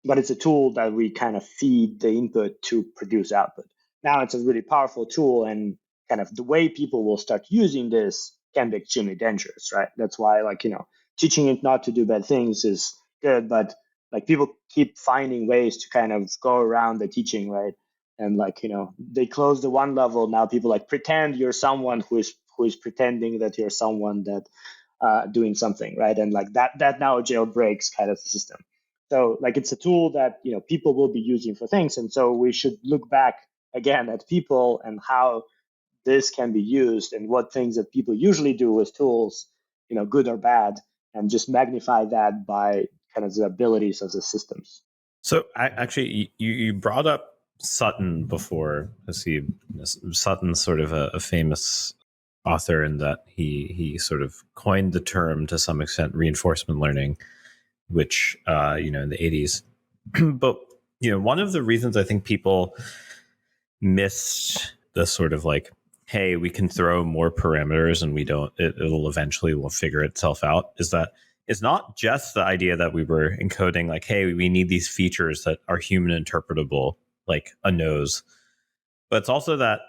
But it's a tool that we kind of feed the input to produce output. Now it's a really powerful tool, and kind of the way people will start using this can be extremely dangerous, right? That's why, like, teaching it not to do bad things is good, but like people keep finding ways to kind of go around the teaching, right? And like, they close the one level. Now people like pretend you're someone who is pretending that you're someone that doing something, right? And like that now jailbreaks kind of the system. So like it's a tool that people will be using for things, and so we should look back again at people and how this can be used and what things that people usually do with tools, good or bad, and just magnify that by kind of the abilities of the systems. So actually, you brought up Sutton before. Haseeb. Sutton's sort of a famous author in that he sort of coined the term to some extent reinforcement learning, which in the 80s. But one of the reasons I think people missed the sort of like, hey, we can throw more parameters and it'll eventually will figure itself out, is that it's not just the idea that we were encoding like, hey, we need these features that are human interpretable, like a nose. But it's also that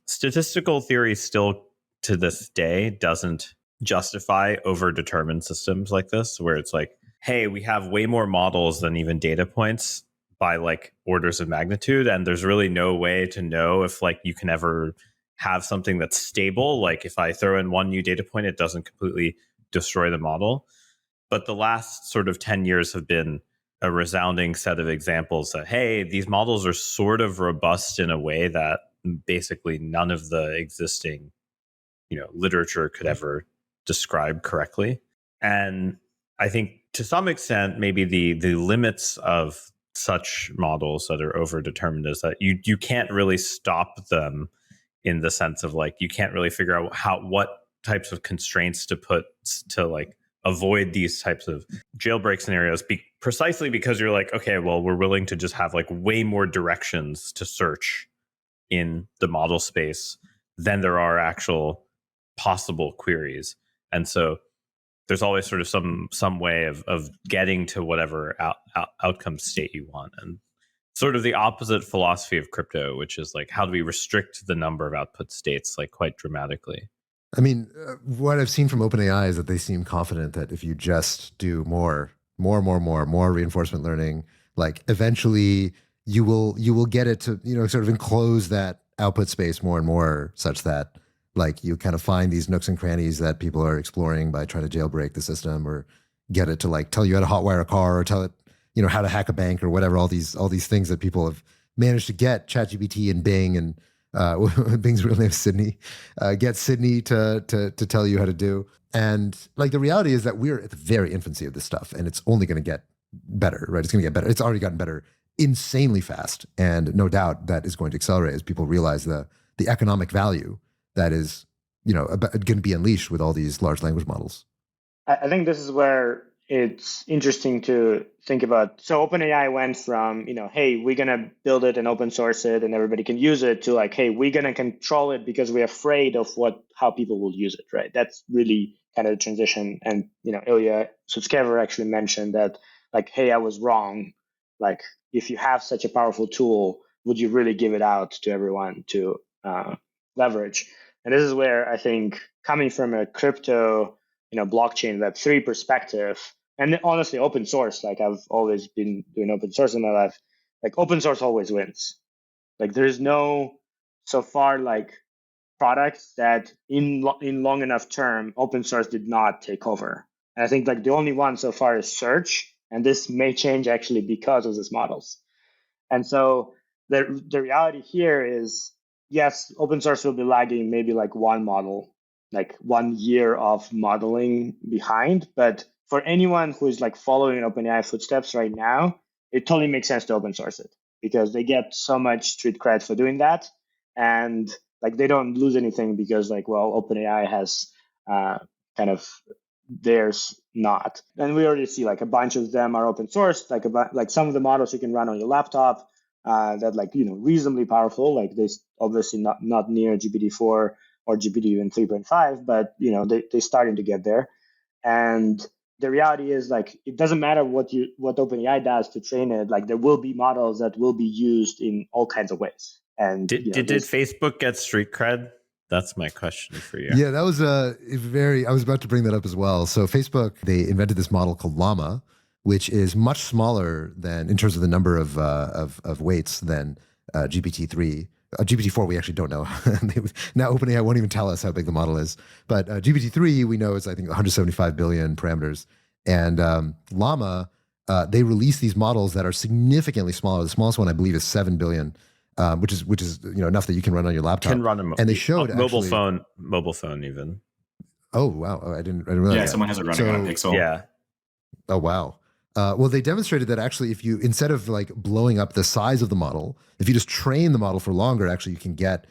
statistical theory still to this day doesn't justify overdetermined systems like this, where it's like, hey, we have way more models than even data points by like orders of magnitude. And there's really no way to know if like you can ever have something that's stable. Like if I throw in one new data point, it doesn't completely destroy the model. But the last sort of 10 years have been a resounding set of examples that, hey, these models are sort of robust in a way that basically none of the existing, literature could ever describe correctly. And I think to some extent, maybe the limits of such models that are overdetermined is that you can't really stop them, in the sense of like you can't really figure out what types of constraints to put to like avoid these types of jailbreak scenarios, precisely because you're like, okay, well, we're willing to just have like way more directions to search in the model space than there are actual possible queries. And so there's always sort of some way of getting to whatever outcome state you want. And sort of the opposite philosophy of crypto, which is like, how do we restrict the number of output states like quite dramatically? I mean, what I've seen from OpenAI is that they seem confident that if you just do more reinforcement learning, like eventually you will get it to, sort of enclose that output space more and more, such that like you kind of find these nooks and crannies that people are exploring by trying to jailbreak the system, or get it to like tell you how to hotwire a car, or tell it, how to hack a bank, or whatever, all these things that people have managed to get ChatGPT and Bing, and Bing's real name is Sydney, get Sydney to tell you how to do. And like the reality is that we're at the very infancy of this stuff, and it's only going to get better, right? It's going to get better. It's already gotten better insanely fast, and no doubt that is going to accelerate as people realize the economic value that is, going to be unleashed with all these large language models. I think this is where, it's interesting to think about. So OpenAI went from, hey, we're going to build it and open source it and everybody can use it, to like, hey, we're going to control it because we're afraid of how people will use it, right? That's really kind of the transition. And, Illia Polosukhin actually mentioned that, like, hey, I was wrong. Like, if you have such a powerful tool, would you really give it out to everyone to leverage? And this is where I think, coming from a crypto, blockchain Web3 perspective, and honestly, open source, like I've always been doing open source in my life, like open source always wins. Like there's no, so far, like products that in long enough term, open source did not take over. And I think like the only one so far is search, and this may change actually because of these models. And so the reality here is, yes, open source will be lagging maybe like one model, like 1 year of modeling behind. But for anyone who is like following OpenAI footsteps right now, it totally makes sense to open source it because they get so much street cred for doing that. And like they don't lose anything because like, well, OpenAI has kind of theirs not. And we already see like a bunch of them are open source, like some of the models you can run on your laptop that like, reasonably powerful, like they obviously not near GPT-4 or GPT even 3.5, but they're starting to get there. And the reality is like, it doesn't matter what OpenAI does to train it, like there will be models that will be used in all kinds of ways. And did Facebook get street cred? That's my question for you. Yeah, that was I was about to bring that up as well. So Facebook, they invented this model called Llama, which is much smaller than, in terms of the number of weights, than GPT-3. GPT-4, we actually don't know. Now OpenAI won't even tell us how big the model is. But GPT-3, we know, is I think 175 billion parameters. And Llama, they release these models that are significantly smaller. The smallest one, I believe, is 7 billion. Which is enough that you can run on your laptop. Can run and they showed mobile phone even. Oh wow! I didn't realize. Yeah, that. someone has it running on a Pixel. Yeah. Oh wow. Well, they demonstrated that actually, if you, instead of like blowing up the size of the model, if you just train the model for longer, actually you can get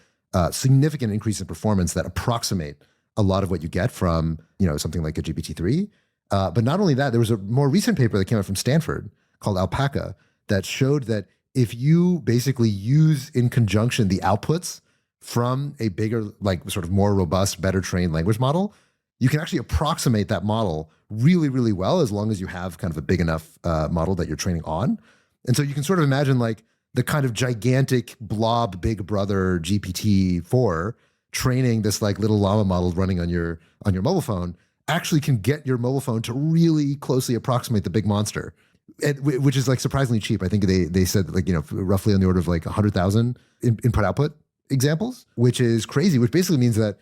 significant increase in performance that approximate a lot of what you get from something like a GPT-3. But not only that, there was a more recent paper that came out from Stanford called Alpaca that showed that if you basically use in conjunction the outputs from a bigger, like sort of more robust, better trained language model, you can actually approximate that model really, really well, as long as you have kind of a big enough model that you're training on. And so you can sort of imagine like the kind of gigantic blob big brother GPT-4 training this like little llama model running on your mobile phone actually can get your mobile phone to really closely approximate the big monster. Which is like surprisingly cheap. I think they said like, roughly on the order of like 100,000 input output examples, which is crazy, which basically means that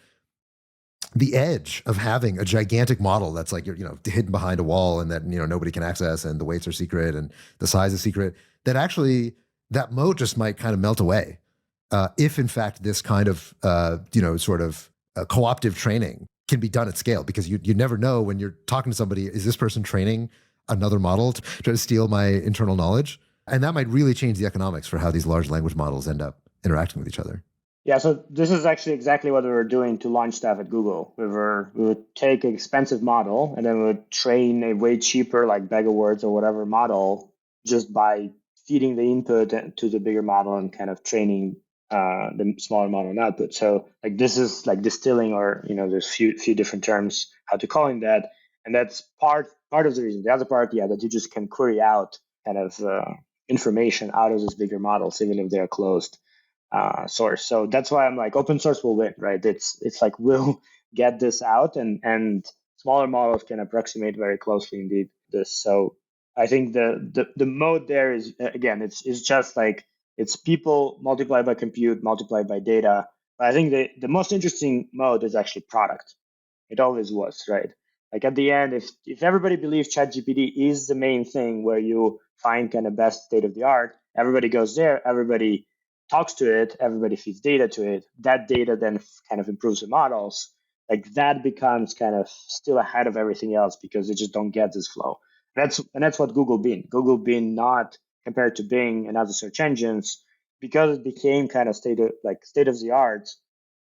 the edge of having a gigantic model that's like, hidden behind a wall and that, nobody can access, and the weights are secret and the size is secret, that actually that moat just might kind of melt away. If in fact this kind of, sort of co-optive training can be done at scale, because you never know when you're talking to somebody, is this person training another model to try to steal my internal knowledge? And that might really change the economics for how these large language models end up interacting with each other. Yeah, so this is actually exactly what we were doing to launch stuff at Google. We would take an expensive model and then we would train a way cheaper, like Bag of Words or whatever model, just by feeding the input to the bigger model and kind of training the smaller model and output. So like this is like distilling, or there's few different terms how to calling that, and that's part of the reason. The other part, that you just can query out kind of information out of these bigger models, even if they're closed source. So that's why I'm like, open source will win, right? It's like we'll get this out, and smaller models can approximate very closely indeed this. So I think the mode there is, again, it's just like, it's people multiplied by compute multiplied by data. But I think the most interesting mode is actually product. It always was, right? Like at the end, if everybody believes ChatGPT is the main thing where you find kind of best state of the art, everybody goes there, everybody talks to it, everybody feeds data to it. That data then kind of improves the models. Like that becomes kind of still ahead of everything else because they just don't get this flow. And that's what Google been. Google been not compared to Bing and other search engines, because it became kind of state of the art.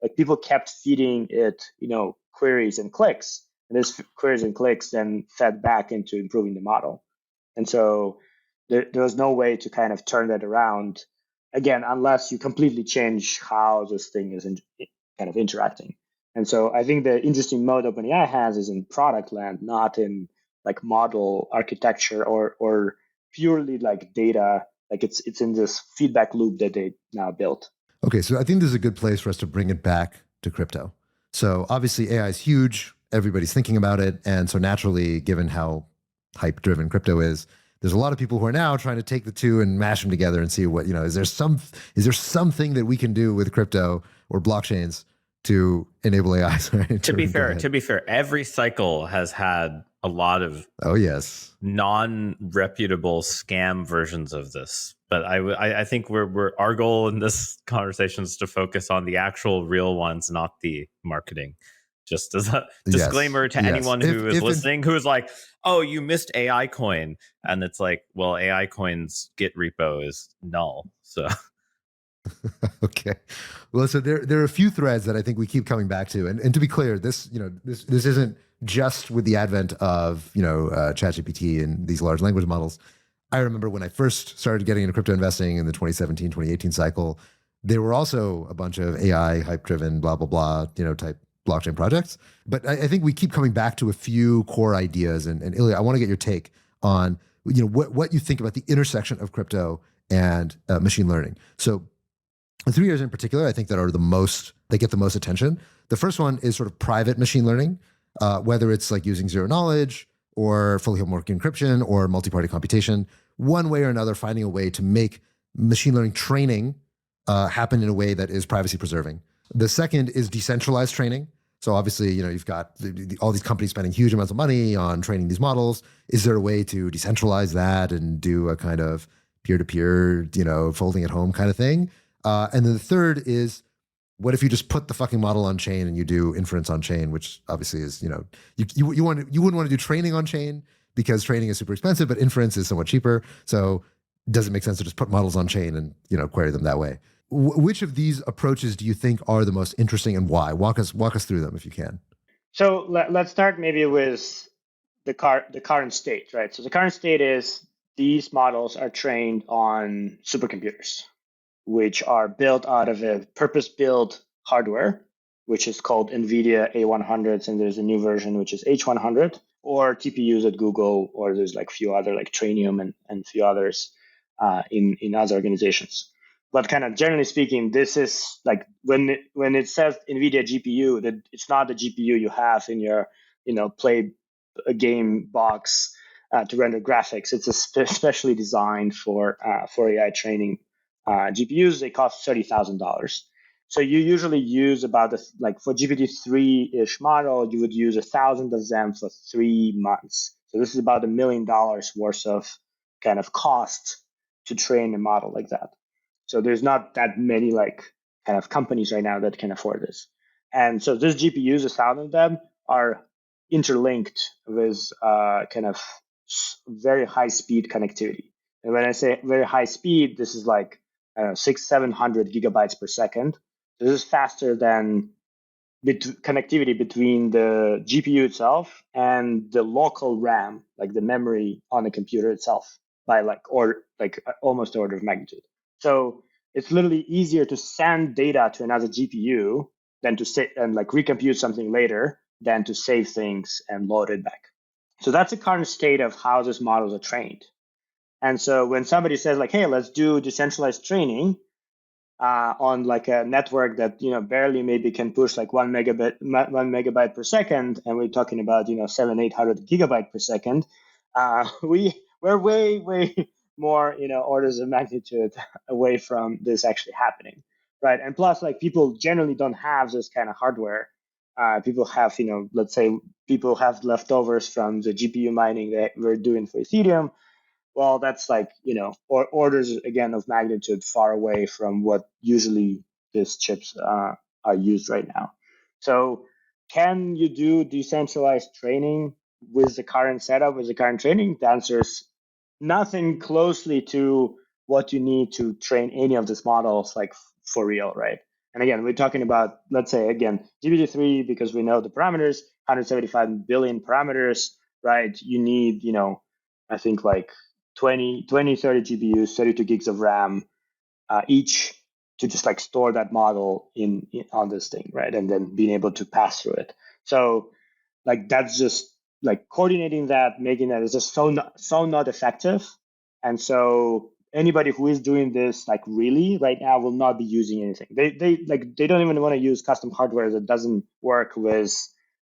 Like people kept feeding it, queries and clicks. and this queries and clicks then fed back into improving the model. And so there was no way to kind of turn that around, again, unless you completely change how this thing is kind of interacting. And so I think the interesting mode OpenAI has is in product land, not in like model architecture or purely like data. Like it's in this feedback loop that they now built. Okay, so I think this is a good place for us to bring it back to crypto. So obviously AI is huge. Everybody's thinking about it. And so naturally, given how hype-driven crypto is, there's a lot of people who are now trying to take the two and mash them together and see what, is there something that we can do with crypto or blockchains to enable AI? To be fair, every cycle has had a lot of non-reputable scam versions of this. But I think our goal in this conversation is to focus on the actual real ones, not the marketing. Just as a disclaimer to anyone who is listening, who is like, "Oh, you missed AI coin," and it's like, well, AI coin's Git repo is null. So, okay, well, so there are a few threads that I think we keep coming back to, and to be clear, this isn't just with the advent of ChatGPT and these large language models. I remember when I first started getting into crypto investing in the 2017, 2018 cycle, there were also a bunch of AI hype-driven, blah, blah, blah, type blockchain projects. But I think we keep coming back to a few core ideas. And Illia, I want to get your take on what you think about the intersection of crypto and machine learning. So the 3 areas in particular, I think that get the most attention. The first one is sort of private machine learning, whether it's like using zero knowledge or fully homomorphic encryption or multi-party computation, one way or another, finding a way to make machine learning training happen in a way that is privacy preserving. The second is decentralized training. So obviously, you've got all these companies spending huge amounts of money on training these models. Is there a way to decentralize that and do a kind of peer-to-peer, folding at home kind of thing? And then the third is, what if you just put the fucking model on chain and you do inference on chain, which obviously is, you wouldn't want to do training on chain because training is super expensive, but inference is somewhat cheaper. So does it make sense to just put models on chain and, query them that way? Which of these approaches do you think are the most interesting and why? Walk us through them if you can. So let's start maybe with the current state, right? So the current state is these models are trained on supercomputers, which are built out of a purpose-built hardware, which is called NVIDIA A100s, and there's a new version which is H100, or TPUs at Google, or there's like a few other like Trainium and a few others in other organizations. But kind of generally speaking, this is like when it says NVIDIA GPU, that it's not the GPU you have in your play a game box to render graphics. It's especially designed for AI training. GPUs, they cost $30,000. So you usually use about for GPT-3-ish model, you would use 1,000 of them for 3 months. So this is about $1 million worth of kind of cost to train a model like that. So there's not that many kind of companies right now that can afford this. And so these GPUs, 1,000 of them, are interlinked with kind of very high speed connectivity. And when I say very high speed, this is like 600-700 gigabytes per second. This is faster than connectivity between the GPU itself and the local RAM, like the memory on the computer itself, by almost order of magnitude. So it's literally easier to send data to another GPU than to sit and recompute something later than to save things and load it back. So that's the current state of how these models are trained. And so when somebody says hey, let's do decentralized training on a network that barely maybe can push 1 megabyte per second, and we're talking about 700-800 gigabyte per second, we're way more orders of magnitude away from this actually happening, right? And plus, people generally don't have this kind of hardware. People have let's say people have leftovers from the GPU mining that we're doing for Ethereum. Well, that's orders again of magnitude far away from what usually these chips are used right now. So can you do decentralized training with the current setup, with the current training? The answer is nothing closely to what you need to train any of these models for real, right? And again, we're talking about, let's say, again, GPT-3, because we know the parameters, 175 billion parameters, right? You need, I think like 20, 30 GPUs, 32 gigs of RAM each to just like store that model in on this thing, right? And then being able to pass through it. So like that's just like coordinating that, making that is just so not effective. And so anybody who is doing this like really right now will not be using anything. They don't even want to use custom hardware that doesn't work with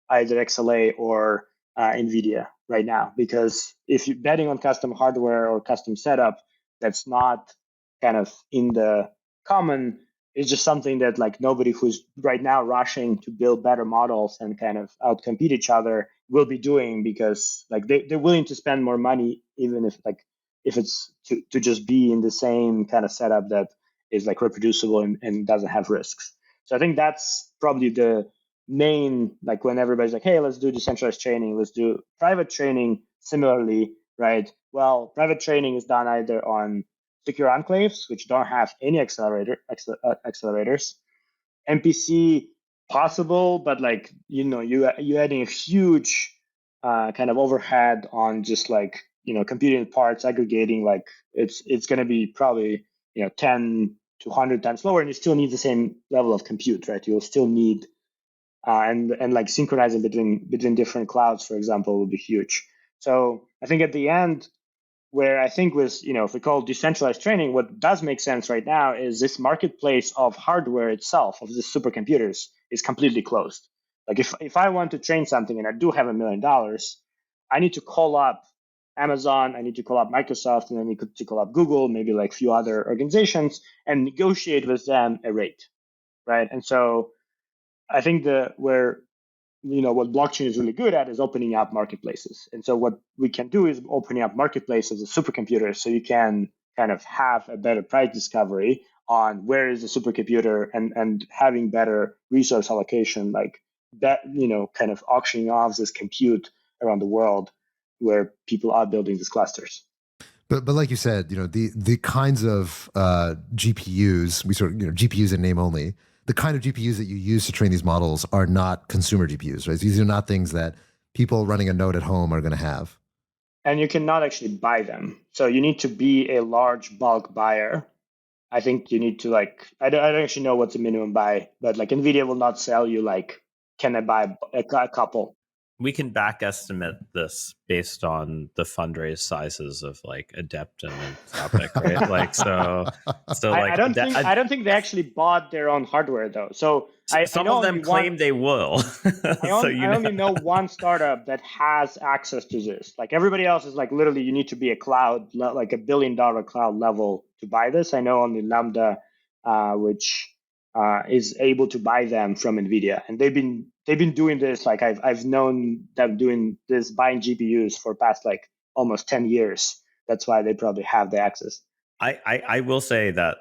either XLA or NVIDIA right now, because if you're betting on custom hardware or custom setup that's not kind of in the common, it's just something that like nobody who's right now rushing to build better models and kind of outcompete each other will be doing, because like they're willing to spend more money even if it's to just be in the same kind of setup that is like reproducible and doesn't have risks. So I think that's probably the main, like when everybody's like, hey, let's do decentralized training, let's do private training similarly, right? Well, private training is done either on secure enclaves, which don't have any accelerators. MPC possible, but like, you're adding a huge kind of overhead on just like, computing parts, aggregating, like it's going to be probably, 10 to 100 times lower, and you still need the same level of compute, right? You'll still need, and like synchronizing between different clouds, for example, will be huge. So I think at the end, where I think with, if we call decentralized training, what does make sense right now is this marketplace of hardware itself, of the supercomputers, is completely closed. Like if I want to train something and I do have $1 million, I need to call up Amazon, I need to call up Microsoft, and I need to call up Google, maybe like a few other organizations, and negotiate with them a rate, right? And so I think what blockchain is really good at is opening up marketplaces. And so what we can do is opening up marketplaces of supercomputers, so you can kind of have a better price discovery on where is the supercomputer, and having better resource allocation, like that, kind of auctioning off this compute around the world where people are building these clusters. But like you said, the kinds of GPUs, we sort of, GPUs in name only, the kind of GPUs that you use to train these models are not consumer GPUs, right? These are not things that people running a node at home are going to have. And you cannot actually buy them. So you need to be a large bulk buyer. I think you need to I don't actually know what's the minimum buy, but like NVIDIA will not sell you can I buy a couple? We can back estimate this based on the fundraise sizes of like Adept and Anthropic, right? I don't think they actually bought their own hardware though. So some of them claim they will. I only know one startup that has access to this. Like everybody else is like literally you need to be a cloud, like $1 billion cloud level to buy this. I know only Lambda, which is able to buy them from NVIDIA, and they've been doing this. Like I've known them doing this, buying GPUs for past like almost 10 years. That's why they probably have the access. I will say that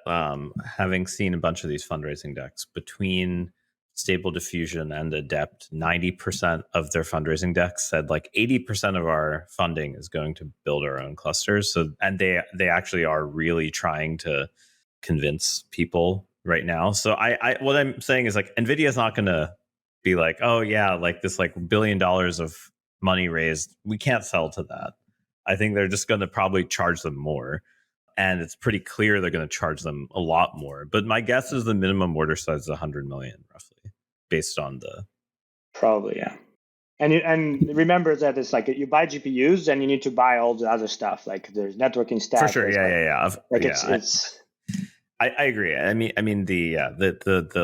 having seen a bunch of these fundraising decks, between Stable Diffusion and Adept, 90% of their fundraising decks said like 80% of our funding is going to build our own clusters. So, and they actually are really trying to convince people right now. So I what I'm saying is like NVIDIA is not going to be like, oh yeah, like this like $1 billion of money raised, we can't sell to that. I think they're just going to probably charge them more. And it's pretty clear they're going to charge them a lot more. But my guess is the minimum order size is 100 million, roughly, based on the... Probably, yeah. And remember that it's like you buy GPUs and you need to buy all the other stuff. Like there's networking stack. For sure, yeah. Like yeah. I agree. I mean the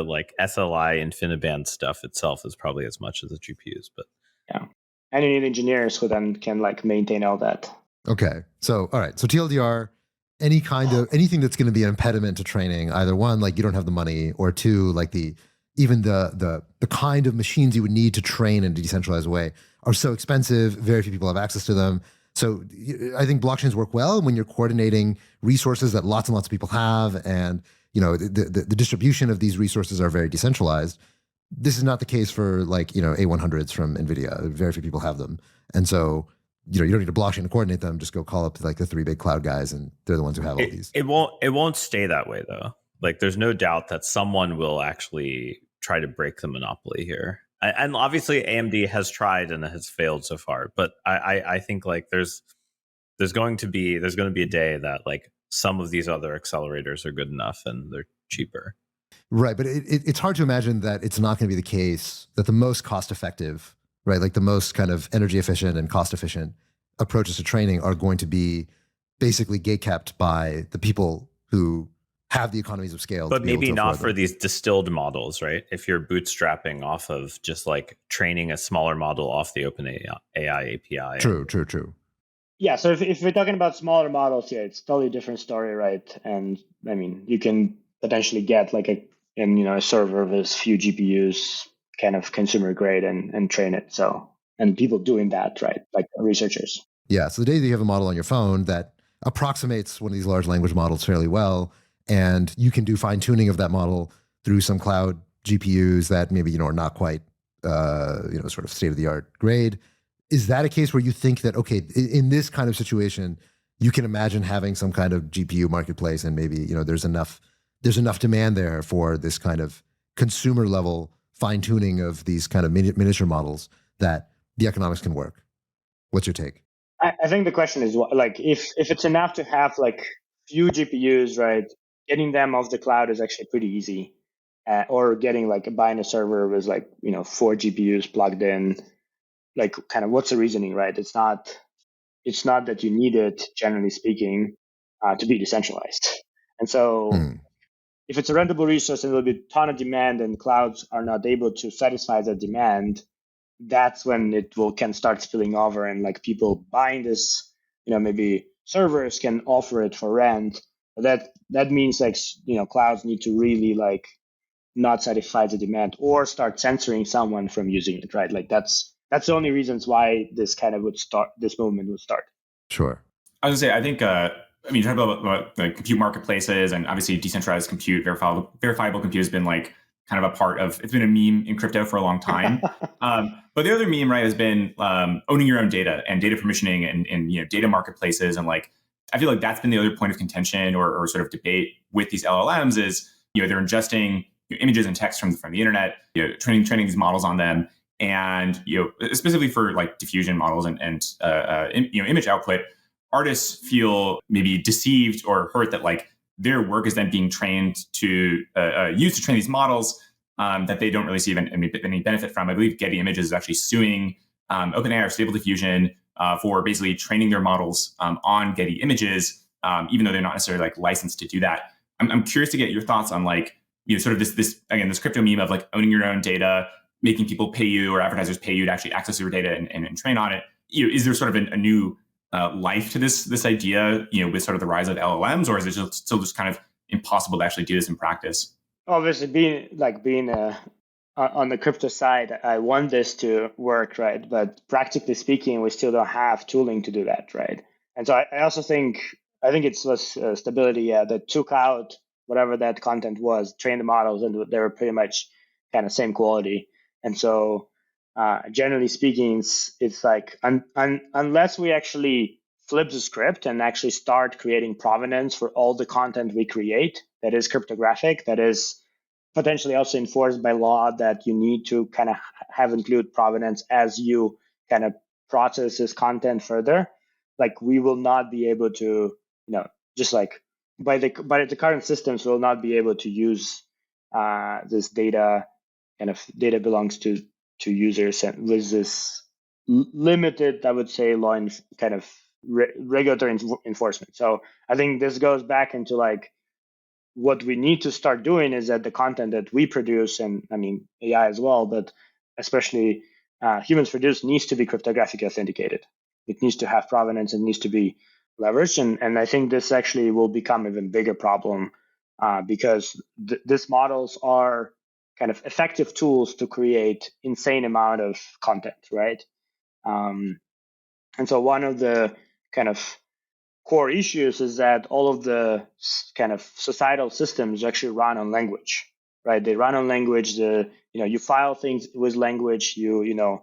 like SLI InfiniBand stuff itself is probably as much as the GPUs, but yeah. And you need engineers who then can like maintain all that. Okay. So all right. So TLDR, anything that's going to be an impediment to training, either one, like you don't have the money, or two, like the kind of machines you would need to train in a decentralized way are so expensive, very few people have access to them. So I think blockchains work well when you're coordinating resources that lots and lots of people have, and the distribution of these resources are very decentralized. This is not the case for like A100s from NVIDIA. Very few people have them, and so you don't need a blockchain to coordinate them. Just go call up like the three big cloud guys, and they're the ones who have all these. It won't stay that way though. Like there's no doubt that someone will actually try to break the monopoly here. And obviously AMD has tried and has failed so far, but I think like there's going to be a day that like some of these other accelerators are good enough and they're cheaper. Right, but it's hard to imagine that it's not going to be the case that the most cost effective, right, like the most kind of energy efficient and cost efficient approaches to training are going to be basically gatekept by the people who have the economies of scale. But maybe not for these distilled models, right? If you're bootstrapping off of just like training a smaller model off the OpenAI API. True. Yeah, so if we're talking about smaller models, yeah, it's totally different story, right? And I mean, you can potentially get like a server with few GPUs, kind of consumer grade, and train it. So, and people doing that, right? Like researchers. Yeah. So the day that you have a model on your phone that approximates one of these large language models fairly well, and you can do fine tuning of that model through some cloud GPUs that maybe are not quite sort of state of the art grade. Is that a case where you think that, okay, in this kind of situation, you can imagine having some kind of GPU marketplace and maybe, there's enough demand there for this kind of consumer level fine tuning of these kind of miniature models that the economics can work? What's your take? I think the question is like, if it's enough to have like few GPUs, right, getting them off the cloud is actually pretty easy. Or getting like buying a server with like, 4 GPUs plugged in, like kind of what's the reasoning, right? It's not that you need it, generally speaking, to be decentralized. And so if it's a rentable resource and there'll be a ton of demand and clouds are not able to satisfy the demand, that's when it can start spilling over, and like people buying this, maybe servers can offer it for rent. That means like, clouds need to really like not satisfy the demand or start censoring someone from using it, right? Like that's the only reasons why this movement would start. Sure. I was gonna say, I think, you talk about the compute marketplaces, and obviously decentralized compute, verifiable compute has been like kind of a part of, it's been a meme in crypto for a long time. But the other meme, right, has been owning your own data and data permissioning and data marketplaces. And like, I feel like that's been the other point of contention or sort of debate with these LLMs is, they're ingesting images and text from the internet, training these models on them. And, specifically for like diffusion models and image output, artists feel maybe deceived or hurt that like their work is then being trained to used to train these models that they don't really see any benefit from. I believe Getty Images is actually suing OpenAI or Stable Diffusion for basically training their models on Getty Images, even though they're not necessarily like licensed to do that. I'm curious to get your thoughts on like, sort of this crypto meme of like owning your own data, making people pay you or advertisers pay you to actually access your data and train on it. Is there sort of a new life to this idea, with sort of the rise of LLMs, or is it still just kind of impossible to actually do this in practice? Obviously, being on the crypto side, I want this to work, right? But practically speaking, we still don't have tooling to do that, right? And so I also think it was Stability, that took out whatever that content was, trained the models, and they were pretty much kind of same quality. And so generally speaking, it's like unless we actually flip the script and actually start creating provenance for all the content we create that is cryptographic, that is potentially also enforced by law, that you need to kind of include provenance as you kind of process this content further, like we will not be able to, just like by the current systems, will not be able to use this data. Kind of data belongs to users, and with this limited, I would say, law kind of regulatory enforcement. So I think this goes back into like what we need to start doing is that the content that we produce, and I mean AI as well, but especially humans produce, needs to be cryptographically authenticated. It needs to have provenance and needs to be leveraged. And I think this actually will become an even bigger problem because these models are kind of effective tools to create insane amount of content, right? And so one of the kind of core issues is that all of the kind of societal systems actually run on language, right? They run on language. You file things with language. You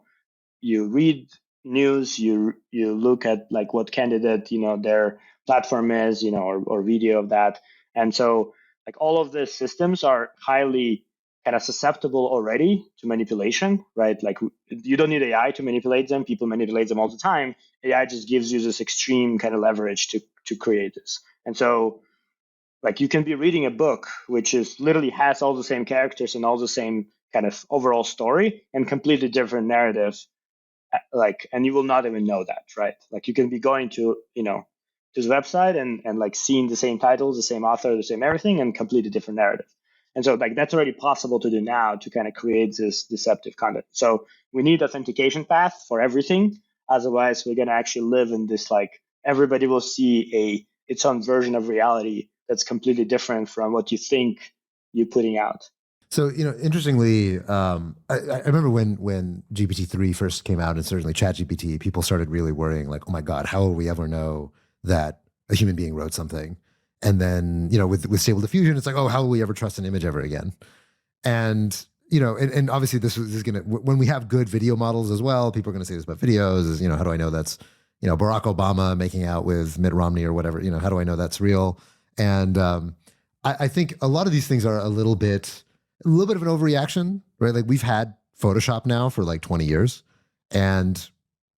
read news. You look at like what candidate their platform is, or video of that. And so like all of these systems are highly kind of susceptible already to manipulation, right? Like you don't need AI to manipulate them. People manipulate them all the time. AI just gives you this extreme kind of leverage to create this. And so like you can be reading a book which is literally has all the same characters and all the same kind of overall story and completely different narrative, like, and you will not even know that, right? Like you can be going to this website and like seeing the same titles, the same author, the same everything, and completely different narrative. And so like that's already possible to do now to kind of create this deceptive content. So we need authentication path for everything. Otherwise, we're going to actually live in this like everybody will see its own version of reality that's completely different from what you think you're putting out. So, interestingly, I remember when GPT-3 first came out, and certainly ChatGPT, people started really worrying, like, oh my God, how will we ever know that a human being wrote something? And then, with Stable Diffusion, it's like, oh, how will we ever trust an image ever again? And, and obviously this is going to, when we have good video models as well, people are going to say this about videos is, how do I know that's, Barack Obama making out with Mitt Romney or whatever, how do I know that's real? And I think a lot of these things are a little bit of an overreaction, right? Like we've had Photoshop now for like 20 years and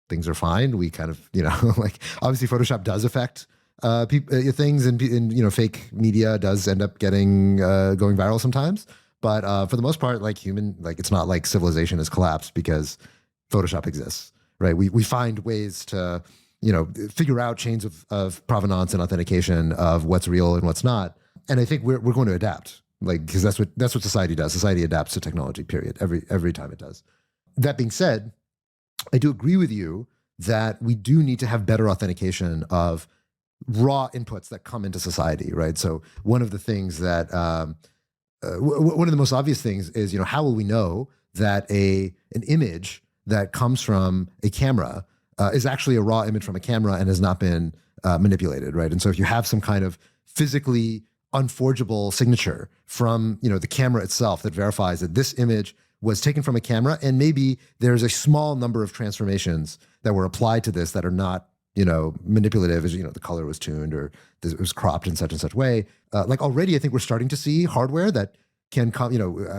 things are fine. We kind of, like obviously Photoshop does affect things and fake media does end up going viral sometimes. But for the most part, like it's not like civilization has collapsed because Photoshop exists, right? We find ways to, figure out chains of provenance and authentication of what's real and what's not. And I think we're going to adapt. Like, because that's what society does. Society adapts to technology, period. Every time it does. That being said, I do agree with you that we do need to have better authentication of raw inputs that come into society, right? So one of the things that, one of the most obvious things is, how will we know that an image that comes from a camera is actually a raw image from a camera and has not been manipulated, right? And so if you have some kind of physically unforgeable signature from the camera itself that verifies that this image was taken from a camera, and maybe there's a small number of transformations that were applied to this that are not manipulative, as the color was tuned or it was cropped in such and such way. Like already, I think we're starting to see hardware that can come.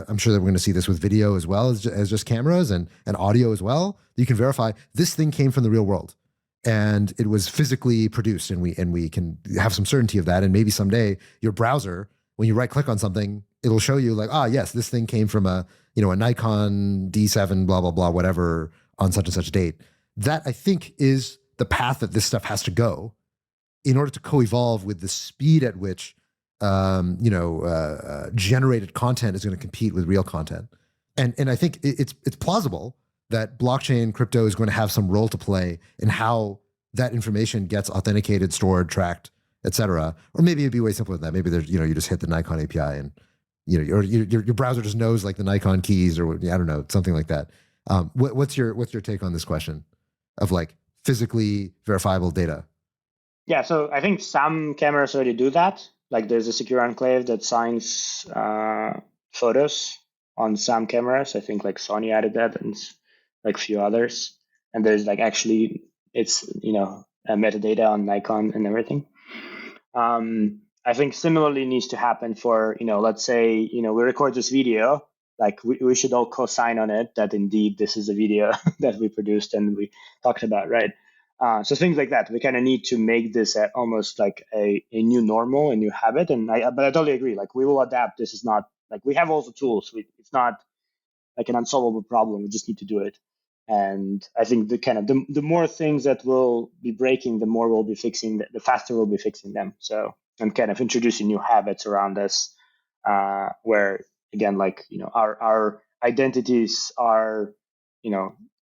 I'm sure that we're going to see this with video as well as just cameras and audio as well. You can verify this thing came from the real world. And it was physically produced, and we can have some certainty of that. And maybe someday your browser, when you right click on something, it'll show you like, yes, this thing came from a Nikon D7, blah, blah, blah, whatever on such and such date. That I think is the path that this stuff has to go in order to co-evolve with the speed at which, generated content is going to compete with real content. And I think it's plausible that blockchain crypto is going to have some role to play in how that information gets authenticated, stored, tracked, et cetera. Or maybe it'd be way simpler than that. Maybe there's, you just hit the Nikon API and, or your browser just knows like the Nikon keys or I don't know, something like that. What's your take on this question of like physically verifiable data? Yeah, so I think some cameras already do that. Like there's a secure enclave that signs photos on some cameras. I think like Sony added that and like a few others. And there's like actually it's metadata on Nikon and everything. I think similarly needs to happen for let's say we record this video, like we should all co-sign on it that indeed this is a video that we produced and we talked about, right? So things like that. We kind of need to make this almost like a new normal, a new habit. But I totally agree. Like we will adapt. This is not like we have all the tools. It's not like an unsolvable problem. We just need to do it. And I think the more things that will be breaking, the more we'll be fixing, the faster we'll be fixing them. So and kind of introducing new habits around this, where again, like our identities are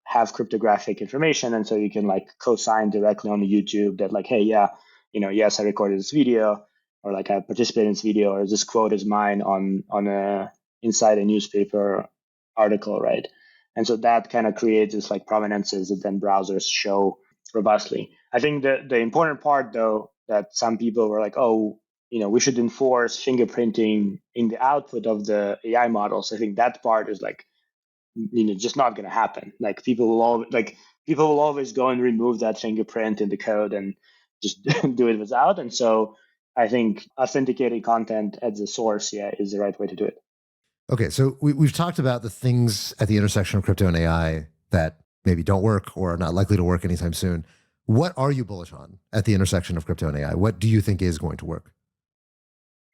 have cryptographic information, and so you can like co-sign directly on the YouTube that like, hey, yeah, yes, I recorded this video, or like I participated in this video, or this quote is mine on a inside a newspaper article, right? And so that kind of creates this like provenances that then browsers show robustly. I think the important part though, that some people were like, oh, we should enforce fingerprinting in the output of the AI models. I think that part is like, just not going to happen. Like people will always go and remove that fingerprint in the code and just do it without. And so I think authenticating content at the source, is the right way to do it. Okay, so we've talked about the things at the intersection of crypto and AI that maybe don't work or are not likely to work anytime soon. What are you bullish on at the intersection of crypto and AI? What do you think is going to work?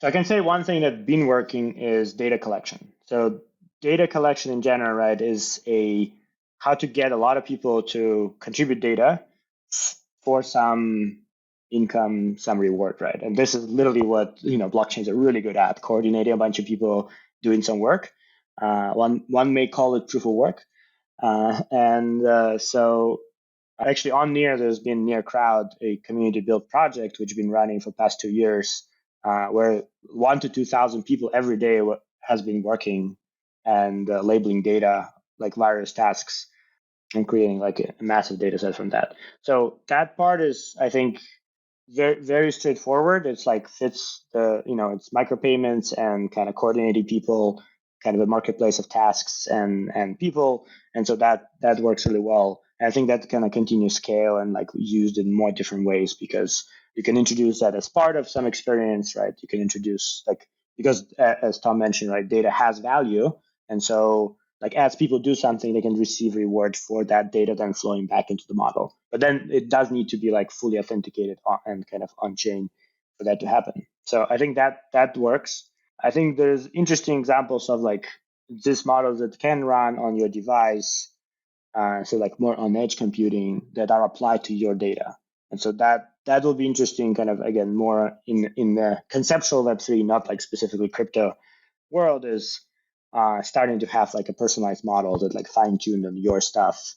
So I can say one thing that's been working is data collection. So data collection in general, right, is how to get a lot of people to contribute data for some income, some reward, right? And this is literally what blockchains are really good at: coordinating a bunch of people doing some work. One may call it proof of work, so actually on Near, there's been Near Crowd, a community built project which has been running for the past 2 years, where 1,000 to 2,000 people every day has been working and labeling data, like various tasks, and creating like a massive data set from that. So that part is, I think, very, very straightforward. It's like fits it's micropayments and kind of coordinating people, kind of a marketplace of tasks and people. And so that works really well. And I think that kind of continue scale and like used in more different ways, because you can introduce that as part of some experience, right? You can introduce because as Tom mentioned, right, data has value. And so like as people do something, they can receive reward for that data then flowing back into the model. But then it does need to be like fully authenticated and kind of on-chain for that to happen. So I think that works. I think there's interesting examples of like these models that can run on your device, so like more on edge computing, that are applied to your data. And so that will be interesting, kind of again more in the conceptual Web3, not like specifically crypto world, is starting to have like a personalized model that like fine-tuned on your stuff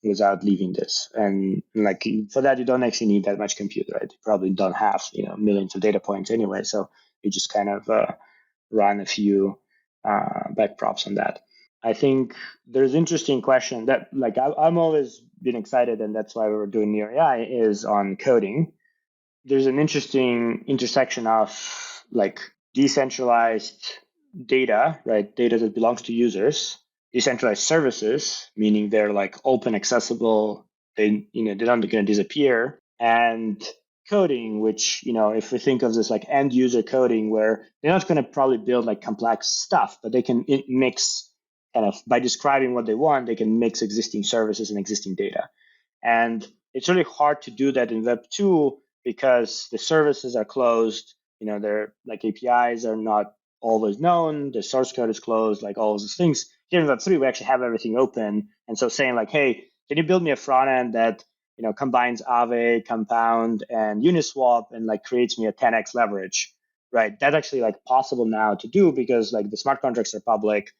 without leaving this. And like for that, you don't actually need that much compute, right? You probably don't have millions of data points anyway, so you just kind of run a few backprops on that. I think there's interesting question that like I'm always been excited, and that's why we were doing Near AI, is on coding. There's an interesting intersection of like decentralized data, right? Data that belongs to users, decentralized services, meaning they're like open, accessible, they're not going to disappear, and coding, which, if we think of this like end user coding, where they're not going to probably build like complex stuff, but they can mix kind of by describing what they want, they can mix existing services and existing data. And it's really hard to do that in Web 2 because the services are closed. They're like APIs are not always known. The source code is closed, like all of these things. Here in Web 3, we actually have everything open. And so saying like, hey, can you build me a front end that combines Aave, Compound, and Uniswap and like creates me a 10x leverage, right? That's actually like possible now to do because like the smart contracts are public,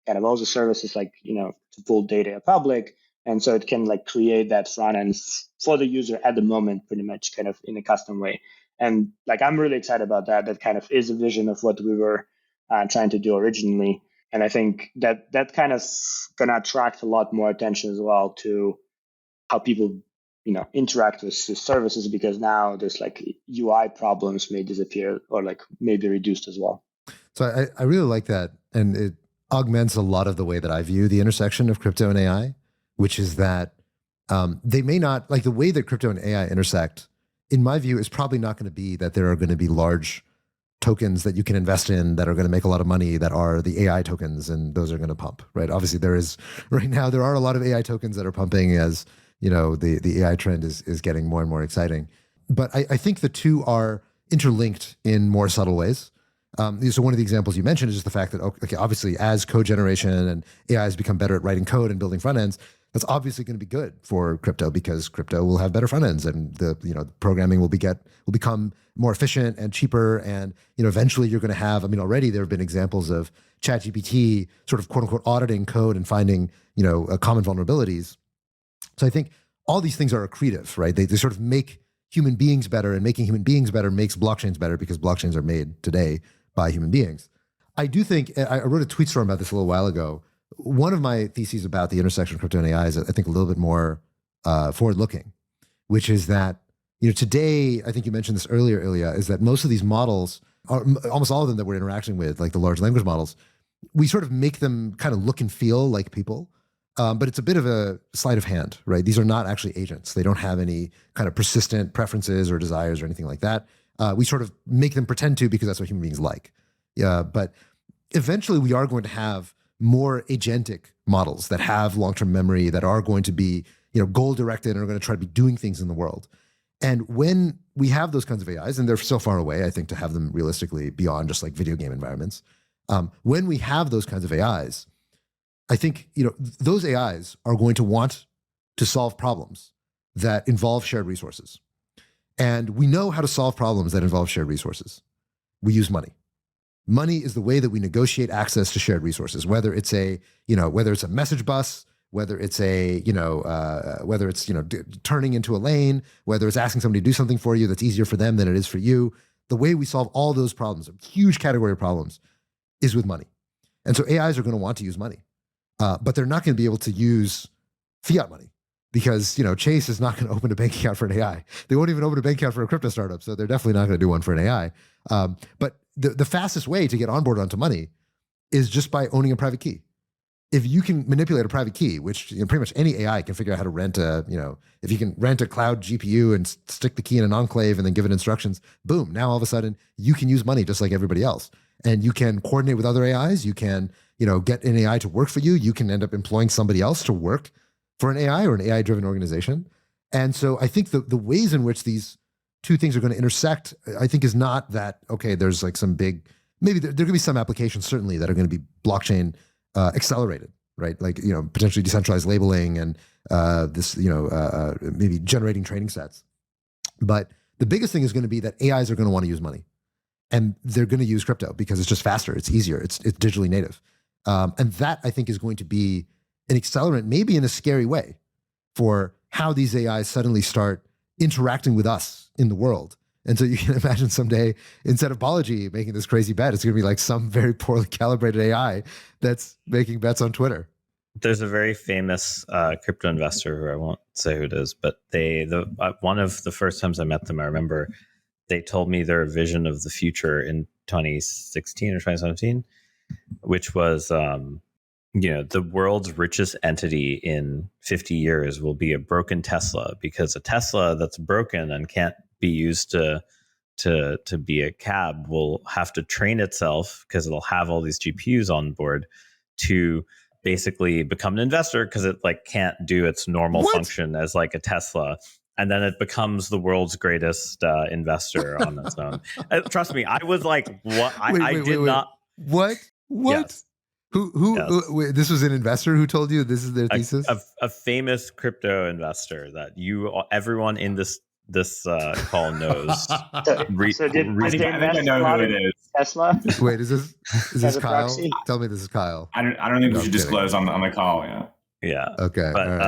kind of all the services like, to pull data are public. And so it can like create that front end for the user at the moment, pretty much kind of in a custom way. And like, I'm really excited about that. That kind of is a vision of what we were trying to do originally. And I think that kind of going to attract a lot more attention as well to how people, interact with the services, because now there's like UI problems may disappear or like maybe reduced as well. So I really like that. And it augments a lot of the way that I view the intersection of crypto and AI, which is that they may not, like the way that crypto and AI intersect, in my view, is probably not going to be that there are going to be large tokens that you can invest in that are going to make a lot of money that are the AI tokens, and those are going to pump, right? Obviously, right now there are a lot of AI tokens that are pumping as the AI trend is getting more and more exciting. But I think the two are interlinked in more subtle ways. So one of the examples you mentioned is just the fact that, okay, obviously as code generation and AI has become better at writing code and building front ends, that's obviously going to be good for crypto because crypto will have better front ends and the programming will become more efficient and cheaper. And eventually you're going to have, already there have been examples of ChatGPT sort of quote unquote auditing code and finding common vulnerabilities. So I think all these things are accretive, right? They sort of make human beings better, and making human beings better makes blockchains better because blockchains are made today by human beings. I do think, I wrote a tweet storm about this a little while ago. One of my theses about the intersection of crypto and AI is, I think, a little bit more forward-looking, which is that, today, I think you mentioned this earlier, Illia, is that most of these models, almost all of them that we're interacting with, like the large language models, we sort of make them kind of look and feel like people, but it's a bit of a sleight of hand, right? These are not actually agents. They don't have any kind of persistent preferences or desires or anything like that. We sort of make them pretend to because that's what human beings like. But eventually we are going to have more agentic models that have long-term memory, that are going to be, goal-directed and are going to try to be doing things in the world. And when we have those kinds of AIs, and they're so far away, I think, to have them realistically beyond just like video game environments, when we have those kinds of AIs, I think, those AIs are going to want to solve problems that involve shared resources. And we know how to solve problems that involve shared resources. We use money. Money is the way that we negotiate access to shared resources, whether it's a message bus, whether it's turning into a lane, whether it's asking somebody to do something for you that's easier for them than it is for you. The way we solve all those problems, a huge category of problems, is with money. And so AIs are going to want to use money, but they're not going to be able to use fiat money because, Chase is not going to open a bank account for an AI. They won't even open a bank account for a crypto startup. So they're definitely not going to do one for an AI. But the fastest way to get onboarded onto money is just by owning a private key. If you can manipulate a private key, which pretty much any AI can figure out how to rent if you can rent a cloud GPU and stick the key in an enclave and then give it instructions, boom, now all of a sudden you can use money just like everybody else. And you can coordinate with other AIs. You can, get an AI to work for you. You can end up employing somebody else to work for an AI or an AI-driven organization. And so I think the ways in which these two things are going to intersect, I think, is not that, okay, there's like some big, maybe there could be some applications certainly that are going to be blockchain accelerated, right? Like, potentially decentralized labeling and maybe generating training sets. But the biggest thing is going to be that AIs are going to want to use money, and they're going to use crypto because it's just faster, it's easier, it's digitally native. And that, I think, is going to be an accelerant, maybe in a scary way, for how these AIs suddenly start interacting with us in the world. And so you can imagine someday, instead of Balaji making this crazy bet, it's going to be like some very poorly calibrated AI that's making bets on Twitter. There's a very famous crypto investor who I won't say who it is, but one of the first times I met them, I remember they told me their vision of the future in 2016 or 2017, which was, the world's richest entity in 50 years will be a broken Tesla, because a Tesla that's broken and can't be used to be a cab will have to train itself, because it'll have all these GPUs on board, to basically become an investor, because it can't do its normal function as like a Tesla. And then it becomes the world's greatest investor on its own. Trust me, I was like, what? I did not. What? Yes. Wait, this was an investor who told you this is their thesis? A famous crypto investor that everyone in this call knows. Did I know who it is. Tesla? Wait, is this Kyle? Proxy? Tell me this is Kyle. I don't think we should disclose on the call. Yeah. Okay. But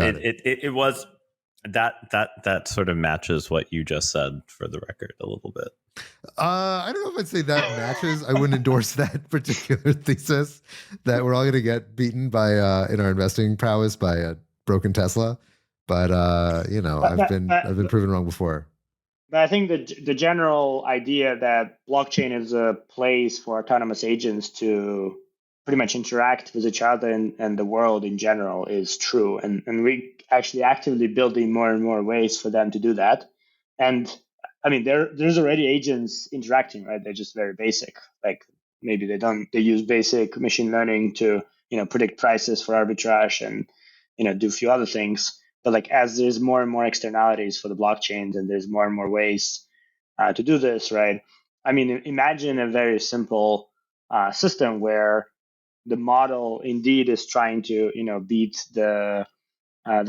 it was that sort of matches what you just said, for the record, a little bit. I don't know if I'd say that matches. I wouldn't endorse that particular thesis that we're all going to get beaten by in our investing prowess by a broken Tesla. But I've been proven wrong before. But I think the general idea that blockchain is a place for autonomous agents to pretty much interact with each other and the world in general is true. And we actually actively building more and more ways for them to do that. And I mean, there's already agents interacting, right? They're just very basic. Like maybe they use basic machine learning to, predict prices for arbitrage and, do a few other things. But as there's more and more externalities for the blockchains and there's more and more ways to do this, right? I mean, imagine a very simple system where the model indeed is trying to, beat the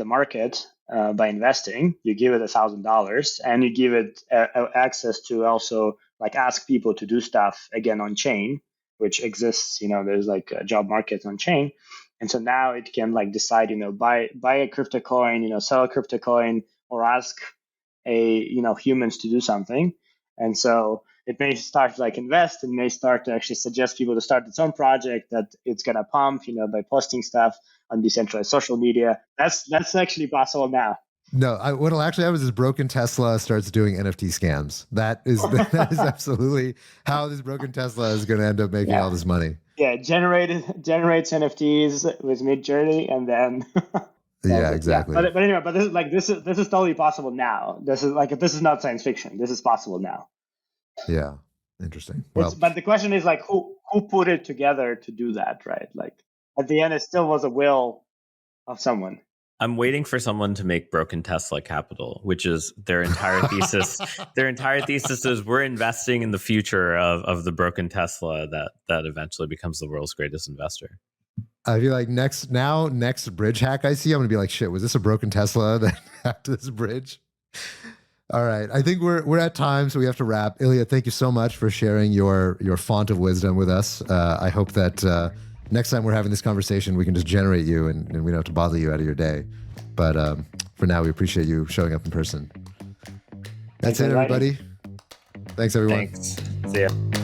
market by investing. You give it $1,000 and you give it access to also ask people to do stuff again on chain, which exists. There's a job market on chain. And so now it can decide, buy a crypto coin, sell a crypto coin, or ask humans to do something. And so it may start invest and may start to actually suggest people to start its own project that it's gonna pump, by posting stuff on decentralized social media. That's actually possible now. No, what'll actually happen is broken Tesla starts doing NFT scams. That is absolutely how this broken Tesla is going to end up making all this money. Yeah, generates NFTs with Midjourney, and then yeah, exactly. Yeah. But anyway, this is totally possible now. This is not science fiction. This is possible now. Yeah, interesting. But the question is who who put it together to do that, right? Like at the end, it still was a will of someone. I'm waiting for someone to make broken Tesla capital, which is their entire thesis. Their entire thesis is we're investing in the future of the broken Tesla that eventually becomes the world's greatest investor. I feel like next bridge hack I see, I'm gonna be like, shit, was this a broken Tesla that hacked this bridge? All right, I think we're at time, so we have to wrap. Illia, thank you so much for sharing your font of wisdom with us. I hope that next time we're having this conversation, we can just generate you and we don't have to bother you out of your day. But for now, we appreciate you showing up in person. That's it, everybody. Thanks, everyone. Thanks. See ya.